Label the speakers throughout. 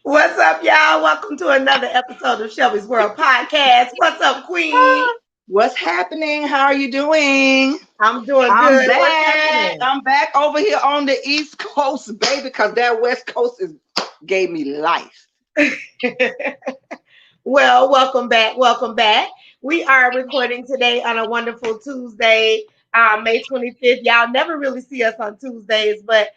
Speaker 1: What's up, y'all? Welcome to another episode of Shelby's World Podcast. What's up, Queen?
Speaker 2: What's happening? How are you doing?
Speaker 1: I'm doing
Speaker 2: I'm
Speaker 1: good. What's
Speaker 2: back.
Speaker 1: happening?
Speaker 2: I'm back over here on the East Coast, baby, because that West Coast gave me life.
Speaker 1: Well, welcome back. Welcome back. We are recording today on a wonderful Tuesday, May 25th. Y'all never really see us on Tuesdays, but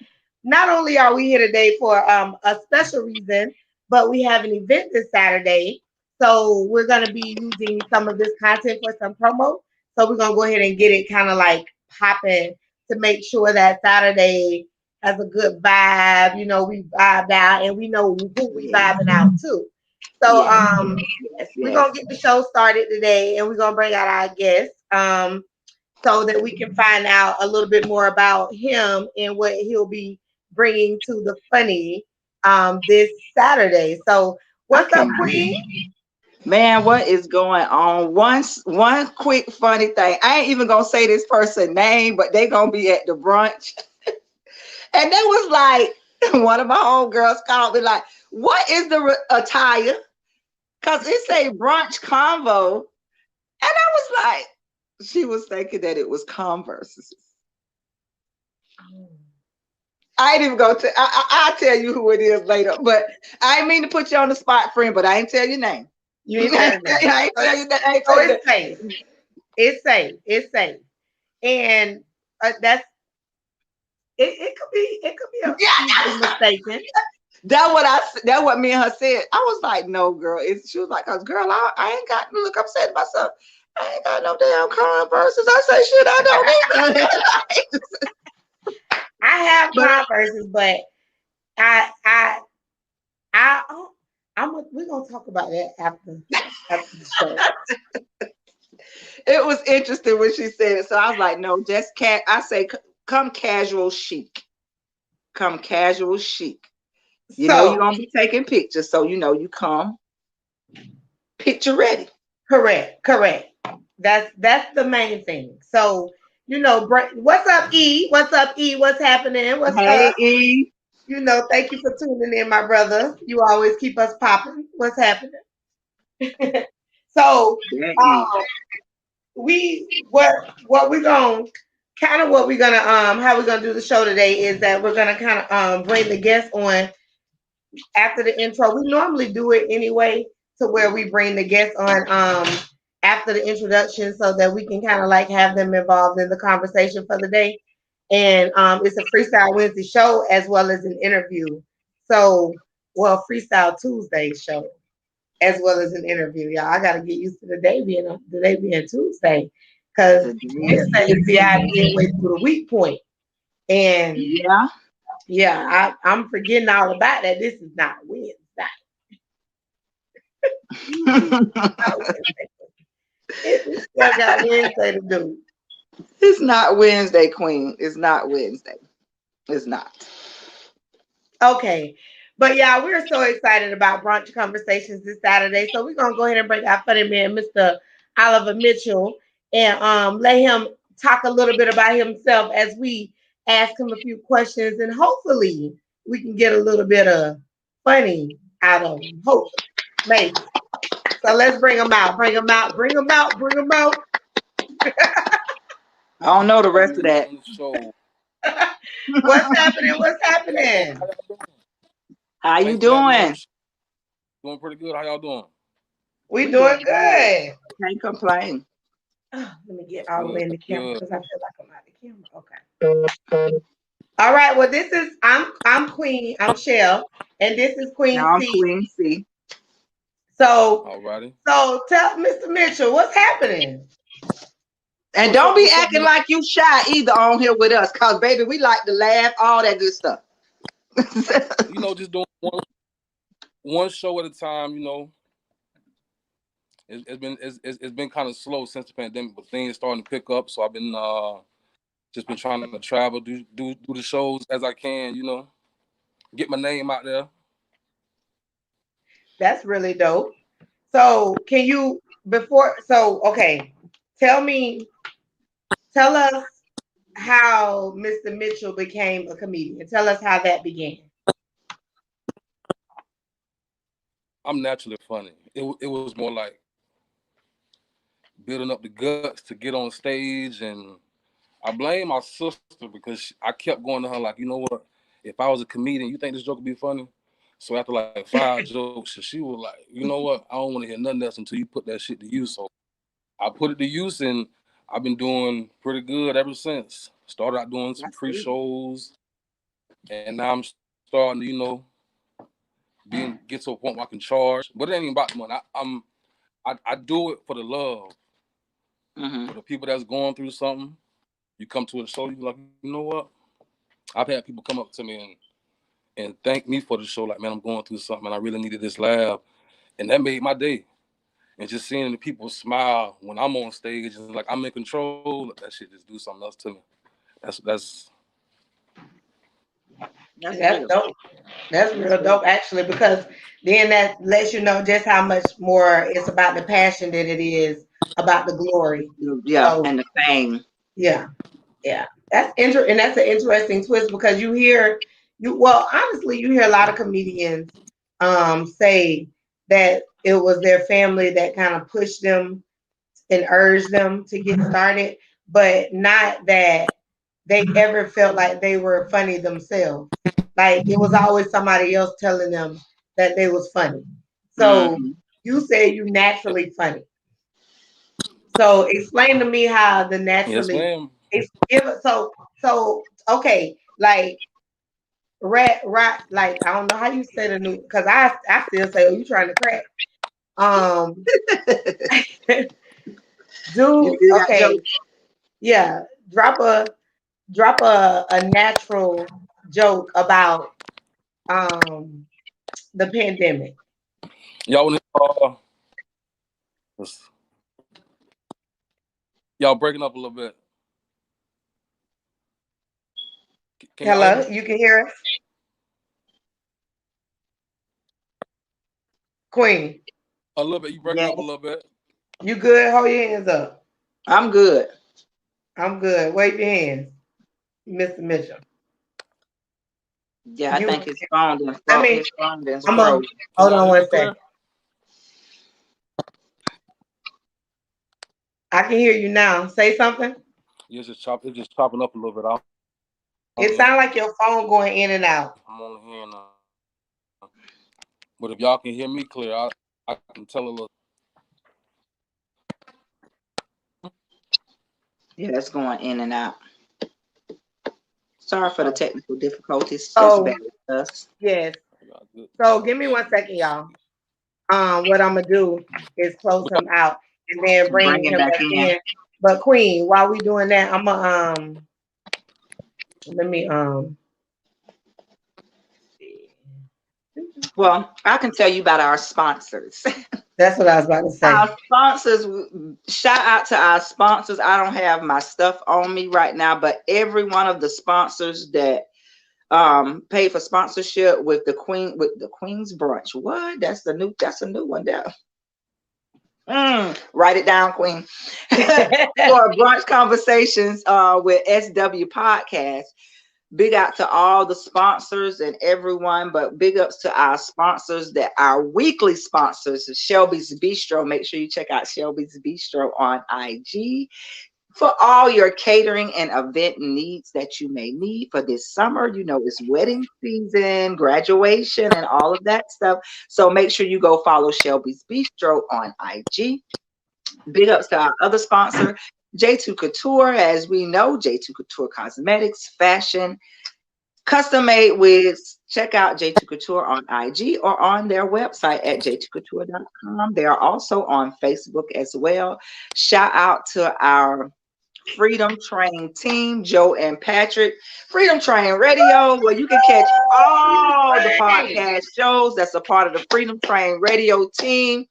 Speaker 1: not only are we here today for a special reason, but we have an event this Saturday. So we're going to be using some of this content for some promo. So we're going to go ahead and get it kind of like popping to make sure that Saturday has a good vibe. You know, we vibed out and we know who we vibing out to. So we're gonna get the show started today and we're gonna bring out our guest so that we can find out a little bit more about him and what he'll be bringing to the funny this Saturday. So what's up, Queen?
Speaker 2: Man, what is going on? One quick funny thing. I ain't even gonna say this person's name, but they gonna be at the brunch. And that was like one of my homegirls called me like, what is the attire? Because it say brunch convo. And I was like, she was thinking that it was Converse. I ain't even go to, I'll tell you who it is later, but I ain't mean to put you on the spot, friend, but I ain't tell your name.
Speaker 1: You ain't tell your
Speaker 2: I ain't tell you that.
Speaker 1: So it's safe. It's safe. It's safe. And that's, it could be a mistaken.
Speaker 2: That's what me and her said. I was like, no, girl. She was like, cause girl, I ain't got look. I'm saying to myself, I ain't got no damn Converses. I say, shit, I don't either.
Speaker 1: I have Converses, but we're gonna talk about that after the show.
Speaker 2: It was interesting when she said it, so I was like, no, just I say, come casual chic. Come casual chic. You know you're gonna be taking pictures, so you know you come picture ready.
Speaker 1: Correct. That's the main thing. So you know, what's up, E? What's up, E? What's happening? What's
Speaker 2: hey,
Speaker 1: up?
Speaker 2: E.
Speaker 1: You know, thank you for tuning in, my brother. You always keep us popping. What's happening? So what we're gonna how we're gonna do the show today is that we're gonna kind of bring the guest on after the intro. We normally do it anyway to where we bring the guests on after the introduction so that we can kind of like have them involved in the conversation for the day. And it's a Freestyle Wednesday show as well as an interview. So, well, Freestyle Tuesday show as well as an interview. Y'all, I gotta get used to the day being Tuesday because Wednesday is the idea way through the week point. And I'm forgetting all about that. This is not Wednesday. We still got Wednesday to do.
Speaker 2: It's not Wednesday, Queen. It's not Wednesday. It's not.
Speaker 1: Okay. But yeah, we're so excited about Brunch Conversations this Saturday. So we're gonna go ahead and bring our funny man, Mr. Oliver Mitchell, and let him talk a little bit about himself as we ask him a few questions, and hopefully we can get a little bit of funny out of him. Hopefully, maybe. So let's bring him out. Bring him out. Bring him out. Bring him out.
Speaker 2: I don't know the rest of that.
Speaker 1: What's happening? What's happening?
Speaker 2: How you doing?
Speaker 3: Doing pretty good. How y'all doing?
Speaker 1: We doing good.
Speaker 2: Can't complain.
Speaker 1: Oh, let me get all the way in the camera because I feel like I'm out of the camera. Okay. All right. Well, I'm Queen. I'm Shell, and this is Queen
Speaker 2: now
Speaker 1: C.
Speaker 2: I'm Queen C.
Speaker 1: So,
Speaker 3: alrighty.
Speaker 1: So tell Mr. Mitchell what's happening.
Speaker 2: And don't be acting like you shy either on here with us, cause baby, we like to laugh, all that good stuff.
Speaker 3: You know, just doing one show at a time. You know, it's been kind of slow since the pandemic, but things starting to pick up. So I've been just been trying to travel, do the shows as I can. You know, get my name out there.
Speaker 1: That's really dope. So can you okay, tell us how Mr. Mitchell became a comedian. Tell us how that began.
Speaker 3: I'm naturally funny. It was more like building up the guts to get on stage, and I blame my sister because I kept going to her like, you know what? If I was a comedian, you think this joke would be funny? So after like 5 jokes, she was like, you know what? I don't want to hear nothing else until you put that shit to use. So I put it to use, and I've been doing pretty good ever since. Started out doing some
Speaker 2: That's
Speaker 3: free
Speaker 2: good.
Speaker 3: shows, and now I'm starting to, get to a point where I can charge. But it ain't even about the money. I do it for the love,
Speaker 2: Mm-hmm.
Speaker 3: for the people that's going through something. You come to a show, you be like, you know what? I've had people come up to me and thank me for the show. Like, man, I'm going through something, and I really needed this laugh, and that made my day. And just seeing the people smile when I'm on stage and like I'm in control, that shit just do something else to me. That's
Speaker 2: That's
Speaker 1: That's
Speaker 2: real.
Speaker 1: dope. That's
Speaker 2: That's
Speaker 1: real
Speaker 2: real.
Speaker 1: dope, actually, because then that lets you know just how much more it's about the passion than it is about the glory.
Speaker 2: Yeah,
Speaker 1: So,
Speaker 2: and the fame.
Speaker 1: yeah, yeah, and that's an interesting twist because well, honestly, you hear a lot of comedians say that it was their family that kind of pushed them and urged them to get started, but not that they ever felt like they were funny themselves. Like it was always somebody else telling them that they was funny. So
Speaker 2: Mm-hmm.
Speaker 1: you say you naturally funny. So explain to me how the
Speaker 3: yes,
Speaker 1: naturally
Speaker 3: ma'am.
Speaker 1: give it so okay, like rat like I don't know how you say the new because I still say, oh, you trying to crack. Um
Speaker 2: You
Speaker 1: do
Speaker 2: still got
Speaker 1: okay,
Speaker 2: jokes?
Speaker 1: yeah, drop a natural joke about um the pandemic.
Speaker 3: Y'all want y'all breaking up a little bit. Can y'all hear me?
Speaker 1: Hello, you can hear us? Queen,
Speaker 3: A little bit. You breaking up a
Speaker 2: Yes,
Speaker 3: little bit.
Speaker 1: you good? Hold your hands up.
Speaker 2: I'm good.
Speaker 1: I'm good. Wave your hands, Mr. Mitchell.
Speaker 2: Yeah, I
Speaker 1: You
Speaker 2: think his phone didn't
Speaker 1: I mean, I'm
Speaker 3: Okay.
Speaker 1: on
Speaker 2: froze.
Speaker 3: Can
Speaker 1: hold
Speaker 3: y'all
Speaker 1: on
Speaker 3: hear me
Speaker 1: one
Speaker 3: clear?
Speaker 1: second. I can hear you now. Say something.
Speaker 3: Yeah, it's just chopping up a little bit. I don't
Speaker 1: It
Speaker 3: know.
Speaker 1: sounds like your phone going in and out.
Speaker 3: I'm on here now. But if y'all can hear me clear, I can tell a little.
Speaker 2: Yeah, it's going in and out. Sorry for the
Speaker 1: Oh.
Speaker 2: technical difficulties. Just bear
Speaker 1: So
Speaker 2: with us.
Speaker 1: yes.
Speaker 3: Y'all good.
Speaker 1: So give me 1 second, y'all. What I'm gonna do is close him out and then
Speaker 2: And bring
Speaker 1: bring
Speaker 2: him
Speaker 1: him
Speaker 2: back
Speaker 1: back
Speaker 2: in.
Speaker 1: in. But Queen, while we doing that, I'm gonna let me
Speaker 2: Well, I can tell you about our sponsors.
Speaker 1: that's what I was about to say.
Speaker 2: Our sponsors, shout out to our sponsors. I don't have my stuff on me right now, but every one of the sponsors that pay for sponsorship with the Queen's Brunch. What? That's a new one there. Write it down, Queen. For brunch conversations with SW Podcasts. Big out to all the sponsors and everyone, but big ups to our sponsors, that our weekly sponsors, Shelby's Bistro. Make sure you check out Shelby's Bistro on IG for all your catering and event needs that you may need for this summer. You know, it's wedding season, graduation, and all of that stuff. So make sure you go follow Shelby's Bistro on IG. Big ups to our other sponsor, J2 Couture. As we know, J2 Couture Cosmetics, fashion, custom made wigs. Check out J2 Couture on IG or on their website at j2couture.com. They are also on Facebook as well. Shout out to our Freedom Train team, Joe and Patrick. Freedom Train Radio, where you can catch all the podcast shows that's a part of the Freedom Train Radio team.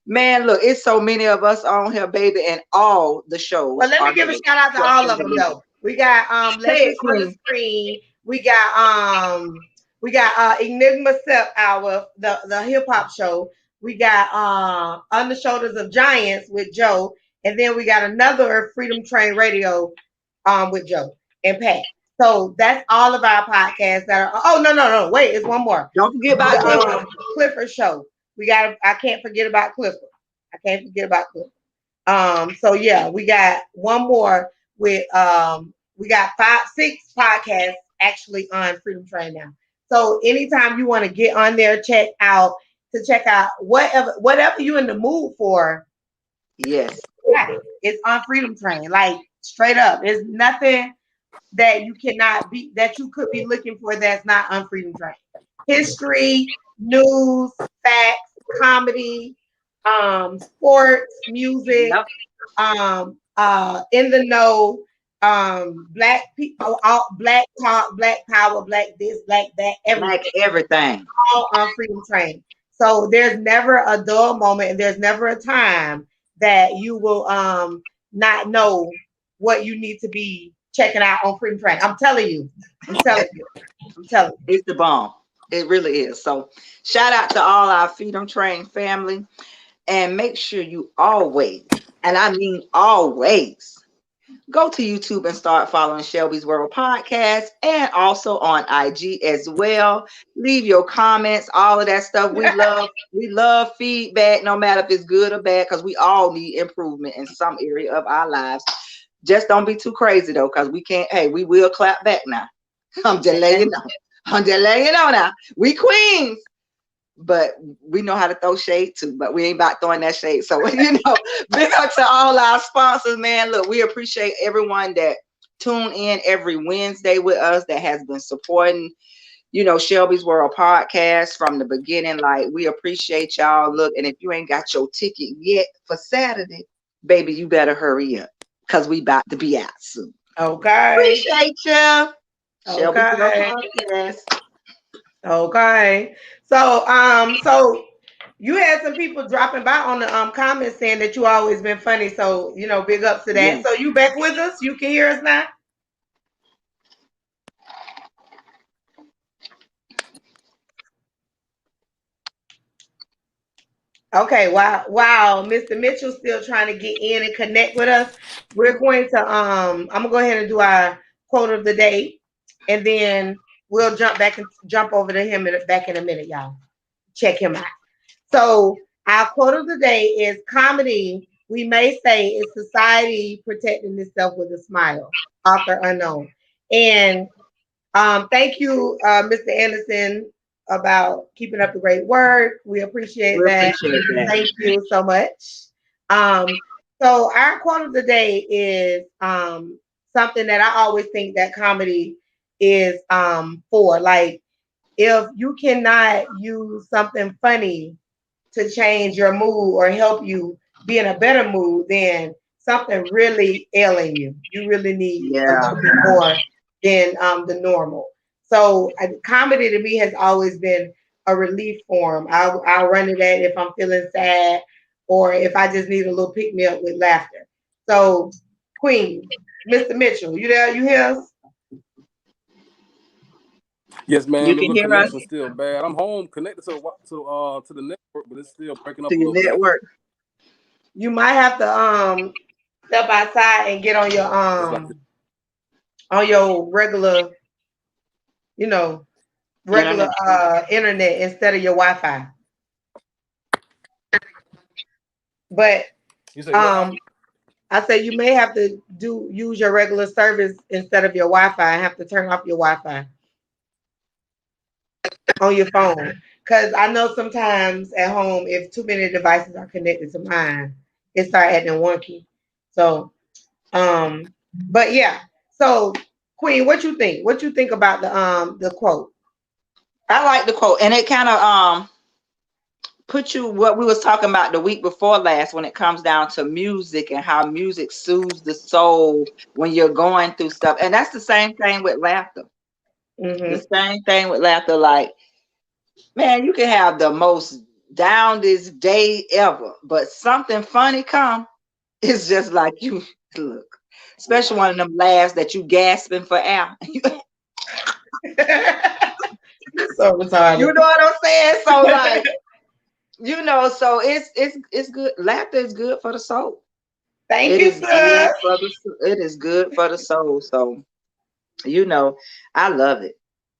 Speaker 2: Man, look, it's so many of us on here, baby, and all the
Speaker 1: But
Speaker 2: shows
Speaker 1: let me
Speaker 2: are
Speaker 1: give a shout out to all of them
Speaker 2: available.
Speaker 1: though. We got
Speaker 2: Say it,
Speaker 1: Legends for the
Speaker 2: Queen.
Speaker 1: Screen. We got Enigma Step Hour, the hip hop show. We got On the Shoulders of Giants with Joe, and then we got another Freedom Train Radio with Joe and Pat. So that's all of our podcasts that are. Oh no, wait, it's one more.
Speaker 2: Don't forget about
Speaker 1: The
Speaker 2: Clifford.
Speaker 1: Clifford Show. I can't forget about Clipper. I can't forget about Clipper. So yeah, we got one more with we got 6 podcasts actually on Freedom Train now. So anytime you want to get on there, check out whatever you in the mood for.
Speaker 2: Yes.
Speaker 1: Yeah, it's on Freedom Train. Like straight up. There's nothing that you could be looking for that's not on Freedom Train. History, news, facts, comedy, sports, music,
Speaker 2: Yep.
Speaker 1: in the know, black people, all black talk, black power, black this, black that, everything,
Speaker 2: Like everything.
Speaker 1: all on Freedom Train. So there's never a dull moment, and there's never a time that you will not know what you need to be checking out on Freedom Train. I'm telling you, I'm telling you, I'm telling you.
Speaker 2: It's the bomb. It really is. So shout out to all our Freedom Train family. And make sure you always, and I mean always, go to YouTube and start following Shelby's World Podcast, and also on IG as well. Leave your comments, all of that stuff. We love feedback, no matter if it's good or bad, because we all need improvement in some area of our lives. Just don't be too crazy though, because we can't. Hey, we will clap back now. I'm just letting you know. I'm just letting you know now. We queens. But we know how to throw shade too, but we ain't about throwing that shade. So, big up to all our sponsors, man. Look, we appreciate everyone that tune in every Wednesday with us, that has been supporting, Shelby's World Podcast from the beginning. Like, we appreciate y'all. Look, and if you ain't got your ticket yet for Saturday, baby, you better hurry up, because we about to be out soon.
Speaker 1: Okay.
Speaker 2: Appreciate you. Shelby's World
Speaker 1: Okay.
Speaker 2: Podcast.
Speaker 1: Okay. So you had some people dropping by on the comments saying that you always been funny. So, big ups to that.
Speaker 2: Yes.
Speaker 1: So you back with us? You can hear us now? Okay, wow. Mr. Mitchell's still trying to get in and connect with us. We're going to I'm gonna go ahead and do our quote of the day, and then we'll jump over to him back in a minute, y'all. Check him out. So our quote of the day is: comedy, we may say, is society protecting itself with a smile. Author unknown. And thank you, Mr. Anderson, about keeping up the great work. We appreciate that. Thank you so much. Um, so our quote of the day is something that I always think that comedy is for. Like, if you cannot use something funny to change your mood or help you be in a better mood, then something really ailing you. You really need a little bit more than the normal. So comedy to me has always been a relief form. I'll run to that if I'm feeling sad or if I just need a little pick me up with laughter. So, Queen, Mr. Mitchell, you there? You hear us?
Speaker 3: Yes, man.
Speaker 2: You can
Speaker 3: The
Speaker 2: hear us
Speaker 3: connection's still bad. I'm home connected to the network, but it's still breaking up
Speaker 2: to
Speaker 3: a
Speaker 2: your
Speaker 3: little
Speaker 2: network.
Speaker 3: bit.
Speaker 1: You might have to step outside and get on your regular, regular internet instead of your Wi-Fi. But
Speaker 3: You say what?
Speaker 1: I say you may have to use your regular service instead of your Wi-Fi and have to turn off your Wi-Fi on your phone. Because I know sometimes at home, if too many devices are connected to mine, it start acting wonky. So, but yeah. So, Queen, what you think? What you think about the quote?
Speaker 2: I like the quote, and it kind of put you what we was talking about the week before last when it comes down to music and how music soothes the soul when you're going through stuff. And that's the same thing with laughter.
Speaker 1: Mm-hmm.
Speaker 2: The same thing with laughter. Like, man, you can have the most downest day ever, but something funny come, it's just like you look. Especially one of them laughs that you gasping for air.
Speaker 1: So retarded.
Speaker 2: You know what I'm saying? So like, so it's good. Laughter is good for the soul.
Speaker 1: Thank you, sir.
Speaker 2: It is good for the soul. So, I love it.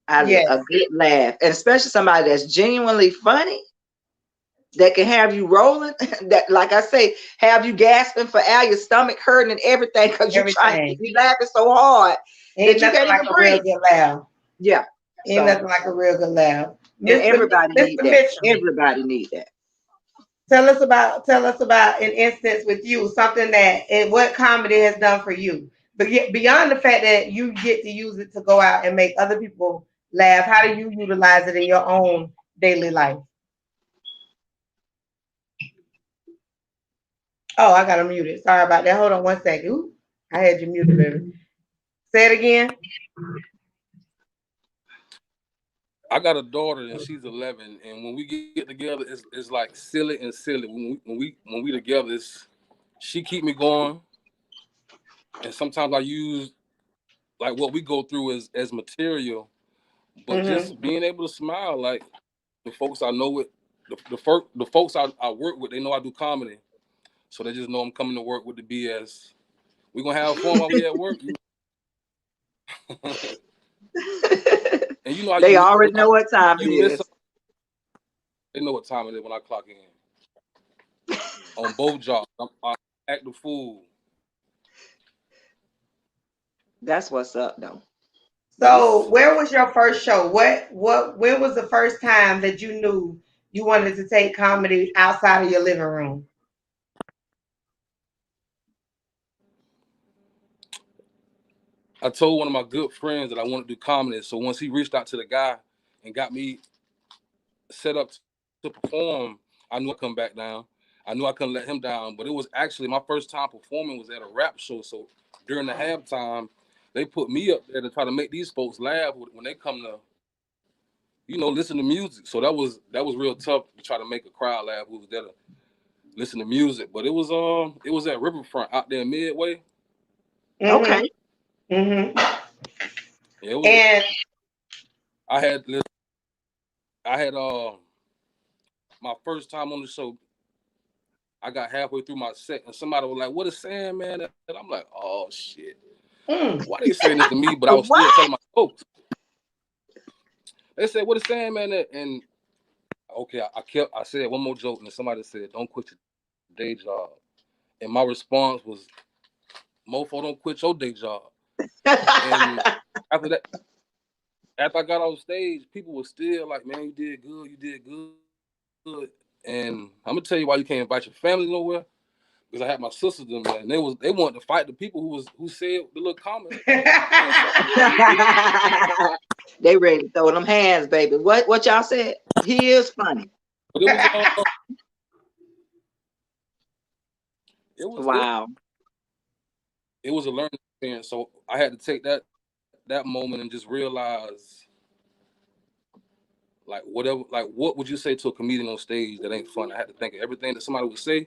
Speaker 2: A good laugh, and especially somebody that's genuinely funny. that can have you rolling, that, like I say, have you gasping for air, your stomach hurting and everything because
Speaker 1: Everything.
Speaker 2: you laughing so hard
Speaker 1: Ain't
Speaker 2: that you
Speaker 1: nothing
Speaker 2: can't
Speaker 1: like
Speaker 2: even
Speaker 1: a real
Speaker 2: breathe.
Speaker 1: good laugh.
Speaker 2: Yeah.
Speaker 1: Ain't
Speaker 2: So,
Speaker 1: nothing like a real good laugh.
Speaker 2: and
Speaker 1: Mr.
Speaker 2: everybody need
Speaker 1: Mr.
Speaker 2: that.
Speaker 1: Mitchell,
Speaker 2: Everybody need that.
Speaker 1: tell us about an instance with you, something that and what comedy has done for you. But yet, beyond the fact that you get to use it to go out and make other people laugh, how do you utilize it in your own daily life? Oh, I got to mute it. Sorry about that. Hold on one second. Ooh, I had you muted, baby. Say it again.
Speaker 3: I got a daughter and she's 11, and when we get together, it's like silly and silly. When we together, she keep me going, and sometimes I use like what we go through as material, but
Speaker 1: Mm-hmm.
Speaker 3: just being able to smile, like the folks I know with the folks I work with, they know I do comedy, so they just know I'm coming to work with the BS. We gonna have fun while we at work, and you know how
Speaker 2: They already know what time it
Speaker 3: you miss.
Speaker 2: is.
Speaker 3: They know what time it is when I clock in on both jobs. I act the fool,
Speaker 2: That's what's up, though.
Speaker 3: but
Speaker 1: So,
Speaker 3: it's
Speaker 1: where was your first show? When was the first time that you knew you wanted to take comedy outside of your living room?
Speaker 3: I told one of my good friends that I wanted to do comedy. So once he reached out to the guy and got me set up to perform, I knew I couldn't back down. I knew I couldn't let him down. But it was actually my first time performing was at a rap show. So during the halftime, they put me up there to try to make these folks laugh when they come to, listen to music. So that was real tough to try to make a crowd laugh who was there to listen to music. But it was at Riverfront out there in Midway.
Speaker 1: Mm-hmm.
Speaker 2: Okay.
Speaker 1: Mm-hmm.
Speaker 3: Yeah, it was.
Speaker 1: And
Speaker 3: I had I had my first time on the show. I got halfway through my set and somebody was like, "What is saying, man?" And I'm like, "Oh shit,
Speaker 1: mm,
Speaker 3: why they saying this to me?" But I was still
Speaker 2: What?
Speaker 3: telling my folks. They said, "What is saying, man?" And okay, I said one more joke, and somebody said, "Don't quit your day job." And my response was, "Mofo, don't quit your day job." And after that, after I got off stage, people were still like, "Man, you did good." And I'm gonna tell you why you can't invite your family nowhere. Because I had my sisters in there, and they wanted to fight the people who said the little comments. Man, fuck them.
Speaker 2: They ready to throw them hands, baby. What y'all said? He is funny.
Speaker 3: But it was
Speaker 2: Wow.
Speaker 3: it was a learning experience. So I had to take that moment and just realize like whatever, like what would you say to a comedian on stage that ain't fun? I had to think of everything that somebody would say,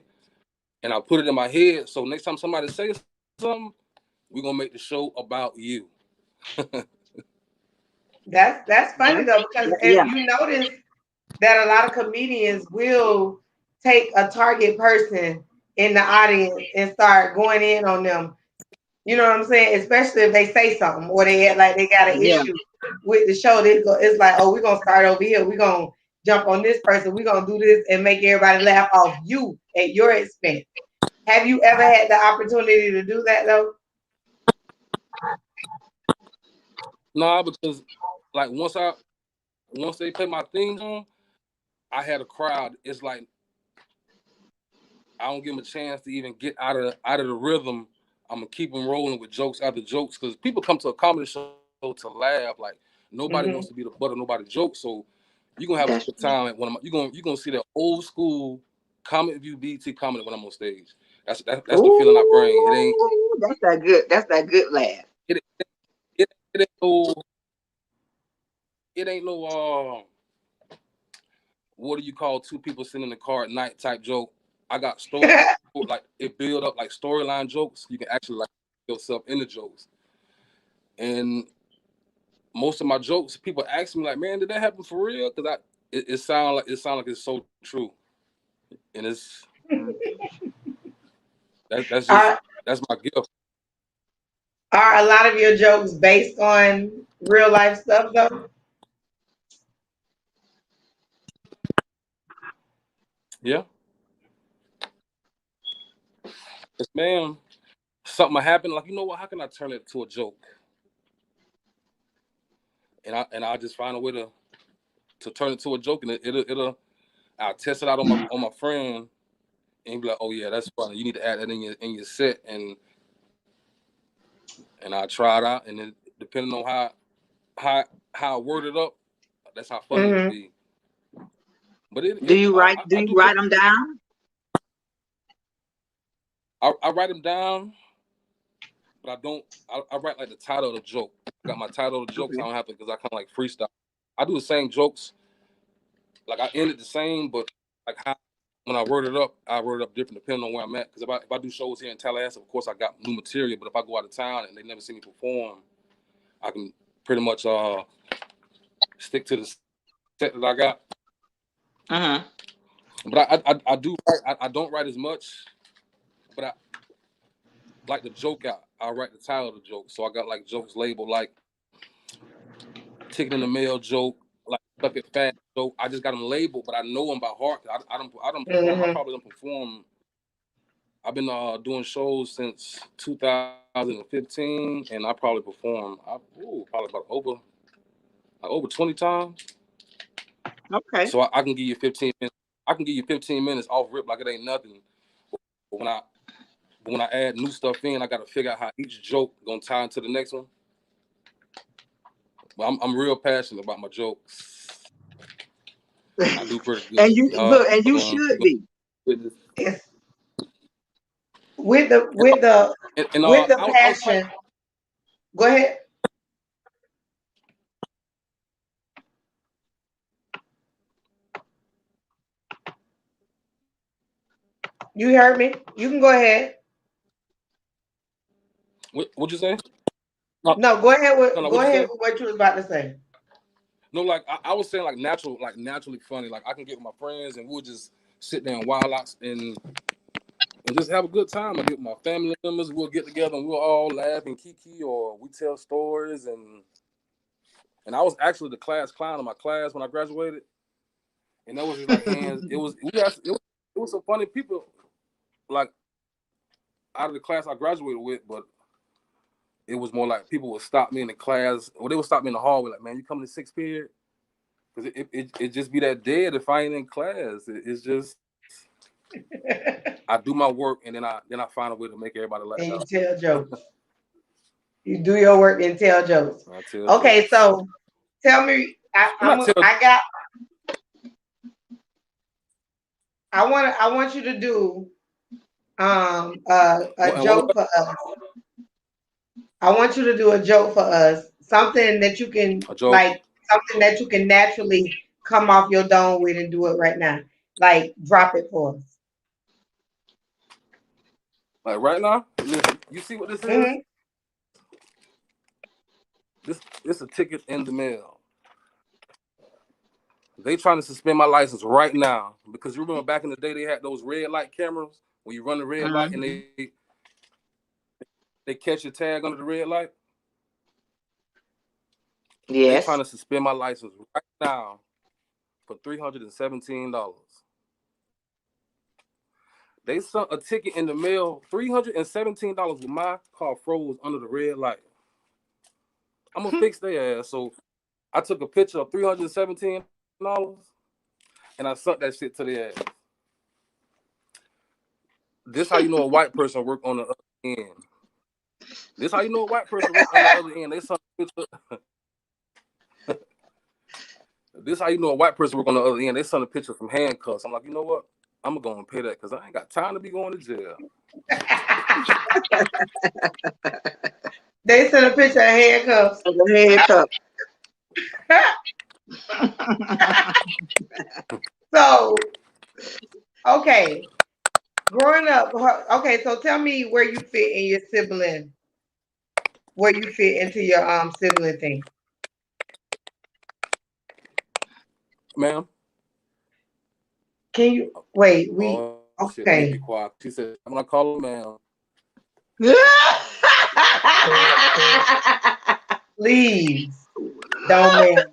Speaker 3: and I put it in my head. So next time somebody says something, we're gonna make the show about you.
Speaker 1: that's funny
Speaker 2: That's,
Speaker 1: though because if
Speaker 2: yeah.
Speaker 1: you notice that a lot of comedians will take a target person in the audience and start going in on them. You know what I'm saying? Especially if they say something or they act like they got an
Speaker 2: Yeah.
Speaker 1: issue with the show. It's like, oh, we're gonna start over here. We're gonna jump on this person. We're gonna do this and make everybody laugh off you at your expense. Have you ever had the opportunity to do that though?
Speaker 3: Nah, because like once they play my theme song, I had a crowd. It's like I don't give them a chance to even get out of the rhythm. I'm gonna keep them rolling with jokes after jokes because people come to a comedy show to laugh. Like nobody wants to be the
Speaker 1: Mm-hmm.
Speaker 3: butt of nobody's joke. So you're gonna have a good
Speaker 2: That's
Speaker 3: time at when you're gonna see the old school comic view BT comedy when I'm on stage. That's the feeling I bring.
Speaker 2: Ooh, that's that good. That's that good laugh.
Speaker 3: It it ain't no it ain't no what do you call two people sitting in the car at night type joke. I got story like it build up like storyline jokes. You can actually like yourself in the jokes. And most of my jokes, people ask me like, "Man, did that happen for real?" Because it sound like it's so true, and that's
Speaker 1: are
Speaker 3: that's my gift.
Speaker 1: are a lot of your jokes based on real life stuff though?
Speaker 3: Yeah. Yes, ma'am. Something happened. Like, you know what? How can I turn it to a joke? And I just find a way to turn it to a joke, and it'll I'll test it out on my friend, and he'll be like, "Oh yeah, that's funny. You need to add that in your set," and I try it out, and then depending on how how I word it up, that's how funny it'll
Speaker 1: Mm-hmm.
Speaker 3: be. But
Speaker 2: Do you write? Do
Speaker 3: I
Speaker 2: you
Speaker 3: do
Speaker 2: write them down?
Speaker 3: I write them down, but I don't. I write like the title of the joke. I got my title of the jokes. I
Speaker 2: Okay.
Speaker 3: don't have to because I kind of like freestyle. I do the same jokes. Like I end it the same, but like how when I word it up different depending on where I'm at. Because if I do shows here in Tallahassee, of course I got new material. But if I go out of town and they never see me perform, I can pretty much stick to the set that I got.
Speaker 2: Uh-huh.
Speaker 3: But I do write, I don't write as much, but I like the joke out. I write the title of the joke. So I got like jokes labeled like ticket in the mail joke, like stuck it fast joke. I just got them labeled, but I know them by heart. I don't perform. I
Speaker 1: Mm-hmm.
Speaker 3: probably don't perform. I've been doing shows since 2015, and I probably perform. Probably about over 20 times.
Speaker 2: Okay.
Speaker 3: So I can give you 15 minutes. I can give you 15 minutes off rip like it ain't nothing. But when I add new stuff in, I got to figure out how each joke gonna tie into the next one. But I'm real passionate about my jokes. I do pretty
Speaker 2: And
Speaker 3: good.
Speaker 2: you
Speaker 3: Y'all
Speaker 2: look, and you
Speaker 3: gonna
Speaker 2: should be.
Speaker 3: witness.
Speaker 1: Yes. With the
Speaker 3: And,
Speaker 1: with the
Speaker 3: and
Speaker 1: with the
Speaker 3: I was like,
Speaker 1: passion. Go ahead. You heard me. You can go ahead.
Speaker 3: what'd you say? No,
Speaker 1: No, go ahead with
Speaker 3: no,
Speaker 1: go
Speaker 3: what'd you
Speaker 1: ahead
Speaker 3: say?
Speaker 1: with what you was about to say.
Speaker 3: No, like I was saying, like naturally funny. Like I can get with my friends and we'll just sit there and wild out and just have a good time. I get with my family members. We'll get together and we'll all laugh and kiki, or we tell stories. And I was actually the class clown in my class when I graduated. And that was just like hands. It was some funny people like out of the class I graduated with, but it was more like people would stop me in the class, or they would stop me in the hallway, like, "Man, you coming to sixth period?" Because it just be that dead if I ain't in class. It's just I do my work and then I find a way to make everybody
Speaker 1: And you
Speaker 3: laugh.
Speaker 1: tell jokes. You do your work and tell jokes.
Speaker 3: I tell
Speaker 1: Okay,
Speaker 3: jokes.
Speaker 1: so tell me,
Speaker 3: I'm not tell.
Speaker 1: I want you to do a joke
Speaker 3: What?
Speaker 1: for us. I want you to do a joke for us. Something that you can
Speaker 3: A joke?
Speaker 1: like something that you can naturally come off your dome with and do it right now. Like drop it for us.
Speaker 3: Like right now? Listen, you see what this is?
Speaker 1: Hmm.
Speaker 3: This a ticket in the mail. They trying to suspend my license right now because you remember back in the day they had those red light cameras when you run the red light and
Speaker 2: Mhm.
Speaker 3: they catch your tag under the red light. They trying
Speaker 2: Yes.
Speaker 3: to suspend my license right now for $317. They sent a ticket in the mail, $317 with my car froze under the red light. I'm gonna fix their ass. So I took a picture of $317 and I sent that shit to their ass. This how you know a white person work on the other end. This how you know a white person work on the other end. They sent a picture. This how you know a white person work on the other end. They sent a picture from handcuffs. I'm like, you know what? I'm gonna go and pay that because I ain't got time to be going to jail.
Speaker 1: They sent a picture of handcuffs.
Speaker 2: Go ahead, cup.
Speaker 1: So, okay, growing up, okay, so tell me where you fit in your sibling, where you fit into your sibling thing.
Speaker 3: Ma'am?
Speaker 1: Can you wait? We
Speaker 3: Oh shit, let me be
Speaker 1: okay.
Speaker 3: quiet. She said, I'm gonna call her ma'am.
Speaker 1: Please don't man.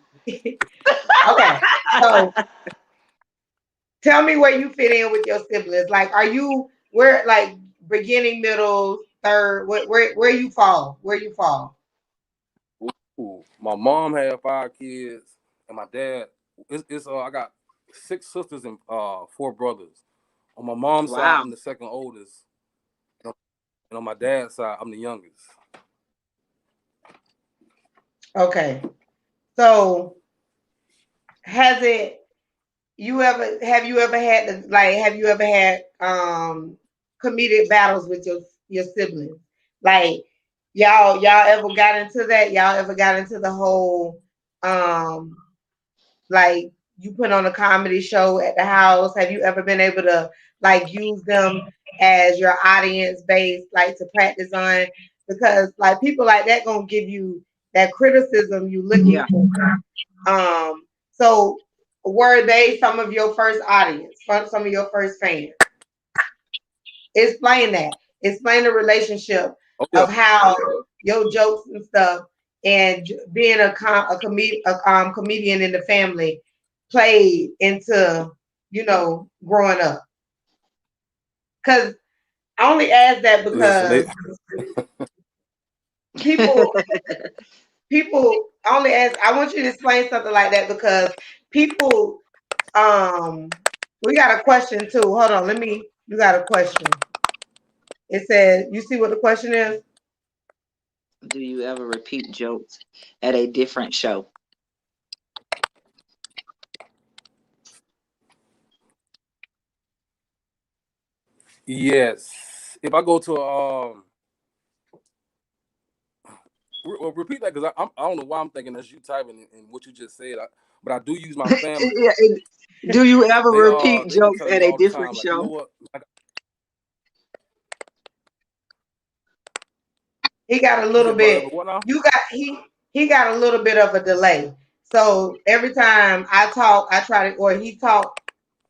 Speaker 1: Okay, so Tell me where you fit in with your siblings. Like, are you where like beginning, middle, third? Where you fall? Where you fall?
Speaker 3: Ooh, my mom had 5 kids, and my dad. It's I got 6 sisters and 4 brothers. On my mom's side,
Speaker 2: Wow.
Speaker 3: I'm the second oldest, and on my dad's side, I'm the youngest.
Speaker 1: Okay. So has it have you ever had have you ever had comedic battles with your siblings? Like y'all ever got into that? Y'all ever got into the whole um like you put on a comedy show at the house? Have you ever been able to like use them as your audience base, like to practice on? Because like people like that gonna give you that criticism you looking
Speaker 2: Yeah.
Speaker 1: for. So were they some of your first audience, some of your first fans? Explain that. Explain the relationship
Speaker 3: Oh yeah,
Speaker 1: of how your jokes and stuff and being a comedian in the family played into growing up. Because I only ask that
Speaker 3: listen, they
Speaker 1: because people people I only ask. I want you to explain something like that because people we got a question too. Hold on, you got a question. It said, you see what the question is?
Speaker 2: Do you ever repeat jokes at a different show?
Speaker 3: yes. If I go to repeat that because I don't know why I'm thinking as you typing and what you just said, but I do use my family.
Speaker 2: Yeah, do you ever repeat
Speaker 3: They be
Speaker 2: jokes
Speaker 3: telling
Speaker 2: at
Speaker 3: me
Speaker 2: a
Speaker 3: all the
Speaker 2: different
Speaker 3: time, like, you know
Speaker 2: show?
Speaker 3: what?
Speaker 1: He got a
Speaker 3: You
Speaker 1: little
Speaker 3: said, do I
Speaker 1: bit.
Speaker 3: ever what now?
Speaker 1: You got he got a little bit of a delay. So every time I talk, I try to, or he talk,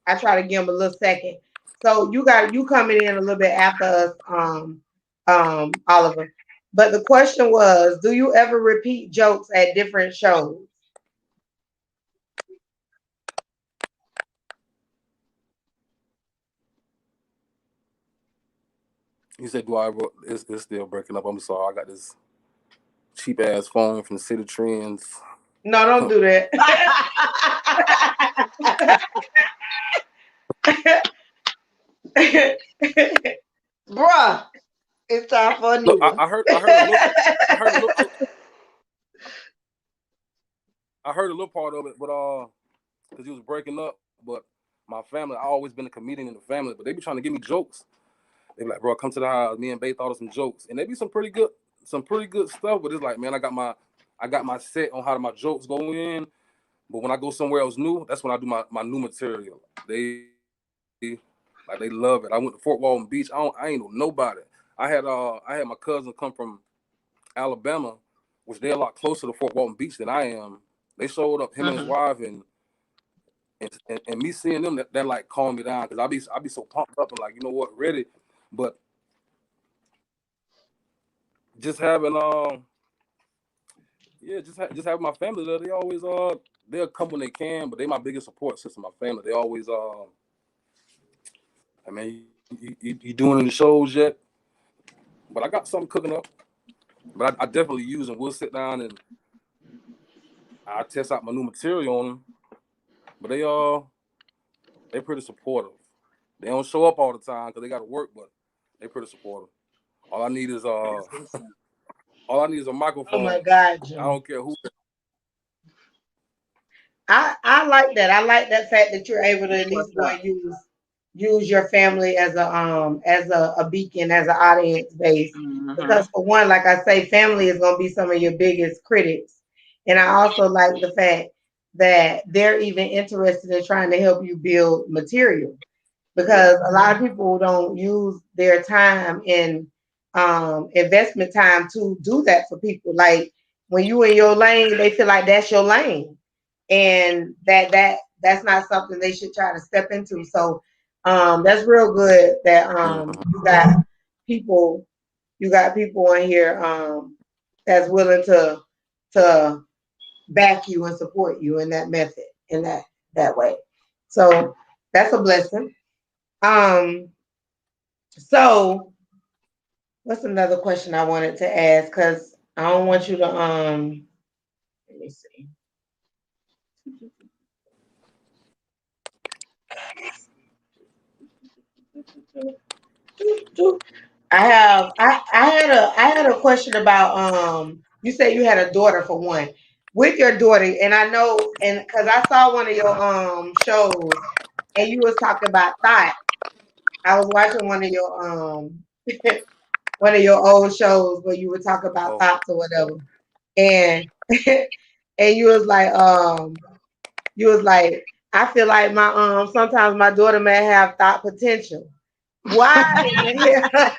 Speaker 1: I try to give him a little second. So you coming in a little bit after us, Oliver. But the question was, do you ever repeat jokes at different shows?
Speaker 3: He said, do I ever? It's still breaking up. I'm sorry. I got this cheap ass phone from City Trends.
Speaker 1: No, don't do that.
Speaker 2: Bruh, it's time for a
Speaker 3: Look,
Speaker 2: new one.
Speaker 3: I heard a little, I heard a little, I heard a little part of it, but because he was breaking up. But my family, I always been a comedian in the family, but they be trying to give me jokes. They be like, bro, come to the house. Me and Bay thought of some jokes, and they be some pretty good stuff. But it's like, man, I got my set on how my jokes go in. But when I go somewhere else new, that's when I do my new material. They like they love it. I went to Fort Walton Beach. I ain't know nobody. I had my cousin come from Alabama, which they're a lot closer to Fort Walton Beach than I am. They showed up, him and his
Speaker 2: Mhm.
Speaker 3: wife, and me seeing them that like calmed me down because I be so pumped up and like, you know what, ready. But just having yeah, just having my family there, they always they'll come when they can, but they my biggest support system. My family, they always I mean, you doing any shows yet? But I got something cooking up. But I definitely use them. We'll sit down and I test out my new material on them. But they pretty supportive. They don't show up all the time because they got to work, but they pretty supportive. All I need is
Speaker 2: That's what's up.
Speaker 3: all I need is a
Speaker 1: Oh my
Speaker 3: microphone.
Speaker 1: God,
Speaker 3: I
Speaker 1: Jim.
Speaker 3: don't care who.
Speaker 1: I like that. I like that fact that you're able to
Speaker 2: That's
Speaker 1: at
Speaker 2: what's
Speaker 1: least go
Speaker 2: up.
Speaker 1: and use your family as a beacon, as an audience base.
Speaker 2: Hmm.
Speaker 1: Because for one, like I say, family is gonna be some of your biggest critics. And I also like the fact that they're even interested in trying to help you build material
Speaker 2: Yeah.
Speaker 1: because a lot of people don't use their time and investment time to do that for people. Like when you in your lane, they feel like that's your lane, and that's not something they should try to step into. So that's real good that
Speaker 3: Mhm.
Speaker 1: people you got people on here that's willing to back you and support you in that method in that way. So That's a blessing. So what's another question I wanted to ask? Because I don't want you to let me see. I had a question about you said you had a daughter for one. With your daughter, and I know, and because I saw one of your shows and you was talking about thought. I was watching one of your one of your old shows where you would talk about
Speaker 3: Oh,
Speaker 1: thoughts or whatever. And and you was like, I feel like my sometimes my daughter may have thought potential. Why in the hell?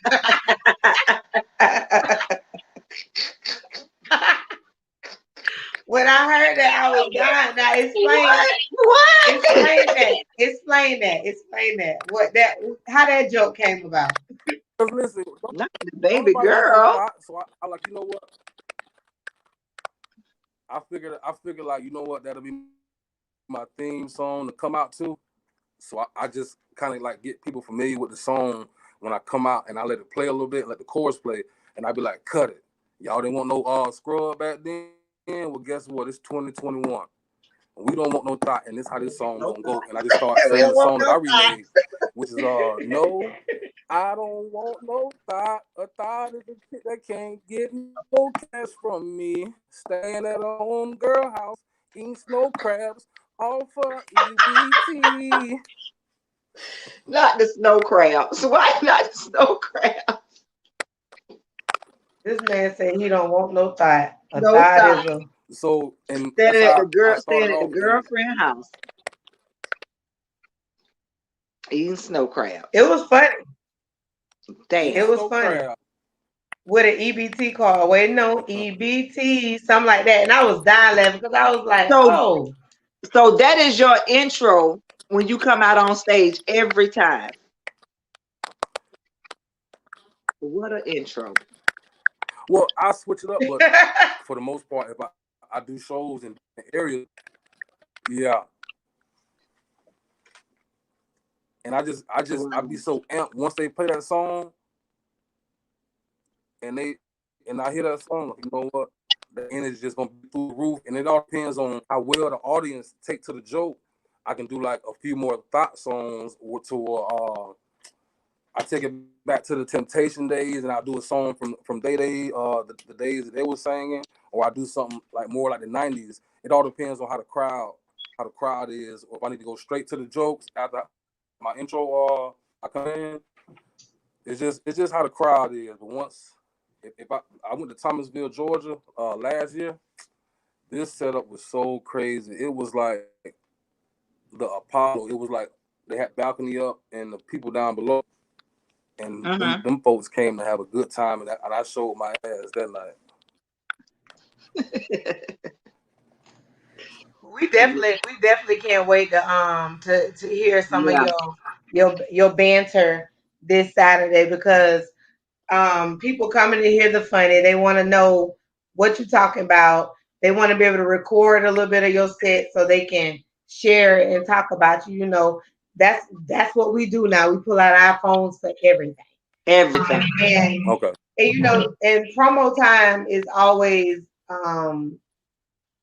Speaker 1: When I heard that, I was dying. Now explain,
Speaker 2: What?
Speaker 1: explain that, explain that, explain that. What that? How that joke came about?
Speaker 3: cause listen,
Speaker 2: Not the
Speaker 3: don't
Speaker 2: baby
Speaker 3: nobody want no
Speaker 2: girl.
Speaker 3: thought. So I like, you know what? I figured like, you know what? That'll be my theme song to come out to. So I just kind of like get people familiar with the song when I come out, and I let it play a little bit, let the chorus play, and I be like, cut it. Y'all didn't want no scrub back then. Well, guess what? It's 2021. We don't want no thought, and this how this song gonna go. And I just start
Speaker 2: We
Speaker 3: singing the
Speaker 2: don't want
Speaker 3: song that I
Speaker 2: no
Speaker 3: remade, which is no, I don't want no thought. A thought is a kid that can't get no cash from me. Staying at a home girl house, eating snow crabs, all for EBT.
Speaker 2: not the snow crabs. Why not the snow crab?
Speaker 1: This man said he don't want no thought. A
Speaker 2: No
Speaker 1: thought
Speaker 2: thought.
Speaker 1: is a
Speaker 3: So, and that's how I started
Speaker 2: Staying at the
Speaker 3: off. And
Speaker 2: girlfriend house, eating snow
Speaker 1: it
Speaker 2: crabs.
Speaker 1: was funny.
Speaker 3: eating
Speaker 1: It
Speaker 2: Damn.
Speaker 1: was
Speaker 3: snow
Speaker 1: funny.
Speaker 3: crab.
Speaker 1: With an EBT card. Wait, no, EBT, something like that. And I was dying laughing because I was like,
Speaker 2: So
Speaker 1: oh,
Speaker 2: so that is your intro when you come out on stage every time. What an intro.
Speaker 3: Well, I switch it up, but for the most part, if I do shows in different areas, yeah. And I be
Speaker 2: Wow.
Speaker 3: so amped once they play that song, and I hear that song, like, you know what? The energy just gonna be through the roof, and it all depends on how well the audience take to the joke. I can do like a few more thought songs or to I take it back to the Temptation days, and I do a song from the days that they were singing, or I do something like more like the '90s. It all depends on how the crowd is, or if I need to go straight to the jokes after my intro. I come in. It's just how the crowd is. But once if I went to Thomasville, Georgia, last year, this setup was so crazy. It was like the Apollo. It was like they had balcony up and the people down below, and them,
Speaker 2: Hmm.
Speaker 3: them folks came to have a good time, and I showed my ass that night.
Speaker 1: we definitely can't wait to hear some of
Speaker 2: Yeah,
Speaker 1: your banter this Saturday because people coming to hear the funny, they want to know what you're talking about. They want to be able to record a little bit of your set so they can share it and talk about you. You know, that's what we do now. We pull out our phones for everything.
Speaker 2: everything.
Speaker 1: And,
Speaker 3: Okay.
Speaker 1: and you know, and promo time is always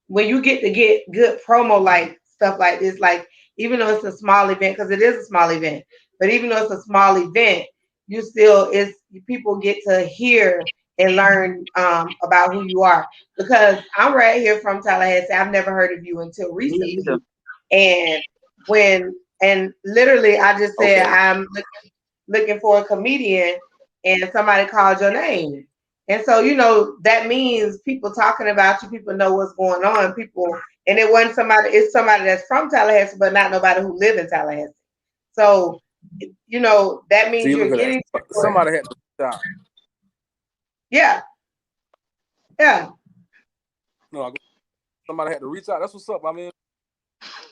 Speaker 1: when you get to get good promo like stuff like this, like even though it's a small event, because it is a small event, but even though it's a small event, you still it's people get to hear and learn about who you are. Because I'm right here from Tallahassee. I've never heard of you until
Speaker 2: Me
Speaker 1: recently.
Speaker 2: either.
Speaker 1: And when and literally I just said
Speaker 3: Okay.
Speaker 1: I'm looking for a comedian and somebody called your name. And so, you know, that means people talking about you, people know what's going on, people, and it wasn't somebody, it's somebody that's from Tallahassee, but not nobody who live in Tallahassee. So, you know, that means
Speaker 3: See,
Speaker 1: you're
Speaker 3: look at that.
Speaker 1: getting support.
Speaker 3: Somebody had to reach out.
Speaker 1: Yeah, yeah.
Speaker 3: No, somebody had to reach out. That's what's up. I mean,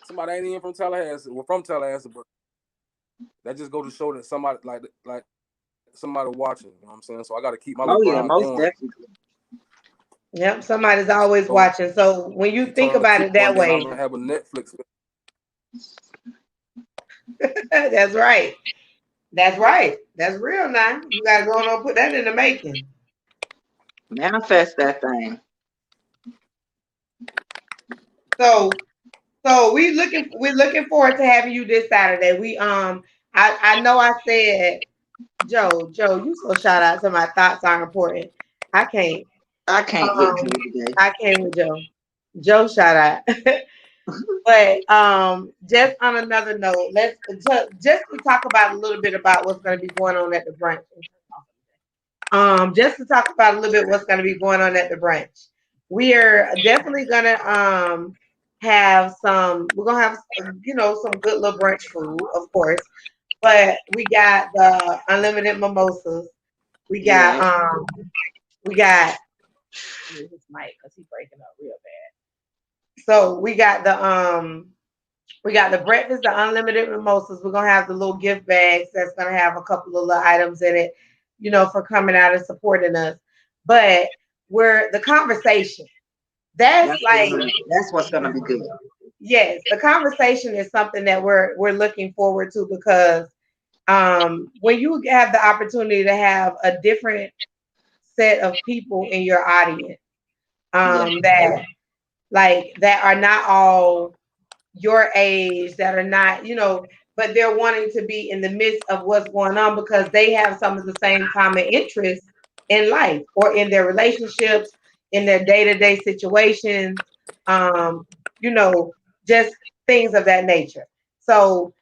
Speaker 3: somebody ain't even from Tallahassee. We're from Tallahassee, but that just go to show that somebody like somebody watching. You know what I'm saying? So I got to keep my little
Speaker 2: Oh yeah,
Speaker 3: grind
Speaker 2: most
Speaker 3: going.
Speaker 2: definitely.
Speaker 1: Yep, somebody's always
Speaker 3: So
Speaker 1: watching. So when you
Speaker 3: you
Speaker 1: think
Speaker 3: turn the
Speaker 1: about
Speaker 3: key
Speaker 1: it
Speaker 3: one
Speaker 1: that
Speaker 3: day, and I'm
Speaker 1: way,
Speaker 3: gonna have a Netflix.
Speaker 1: That's right. That's right. That's real now. You gotta go on and put that in the making.
Speaker 2: Manifest that thing.
Speaker 1: So we're looking forward to having you this Saturday. I know I said Joe, you so shout out to my thoughts are important. I can't.
Speaker 2: I can't with
Speaker 1: Um,
Speaker 2: you today.
Speaker 1: I came with Joe. Joe shout out. But just on another note, just to talk about a little bit about what's going to be going on at the brunch. Just to talk about a little bit what's going to be going on at the brunch. We are definitely gonna have some. We're gonna have some good little brunch food, of course. But we got the unlimited mimosas. We got
Speaker 2: Yes.
Speaker 1: we got this mic because he's breaking up real bad. So we got the breakfast, the unlimited mimosas. We're gonna have the little gift bags that's gonna have a couple of little items in it, for coming out and supporting us. But we're the conversation. That's like
Speaker 2: That's what's gonna be good.
Speaker 1: yes, the conversation is something that we're looking forward to because when you have the opportunity to have a different set of people in your audience
Speaker 2: Yeah.
Speaker 1: that are not all your age, that are not, but they're wanting to be in the midst of what's going on because they have some of the same common interests in life or in their relationships, in their day-to-day situations, um, you know, just things of that nature. So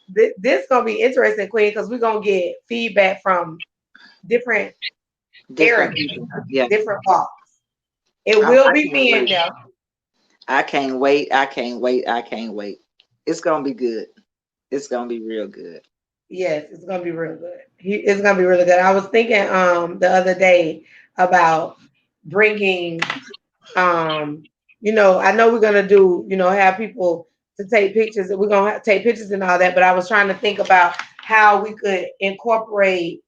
Speaker 1: this gonna be interesting, Queen, because we're gonna get feedback from different
Speaker 2: Different
Speaker 1: areas,
Speaker 2: people. Yeah.
Speaker 1: different walks. It
Speaker 2: I
Speaker 1: will be
Speaker 2: can't
Speaker 1: men
Speaker 2: wait.
Speaker 1: there.
Speaker 2: I can't wait. I can't wait. I can't wait. It's gonna be good. It's gonna be real good.
Speaker 1: Yes, it's gonna be real good. It's gonna be really good. I was thinking the other day about bringing I know we're gonna do have people to take pictures. We're gonna take pictures and all that. But I was trying to think about how we could incorporate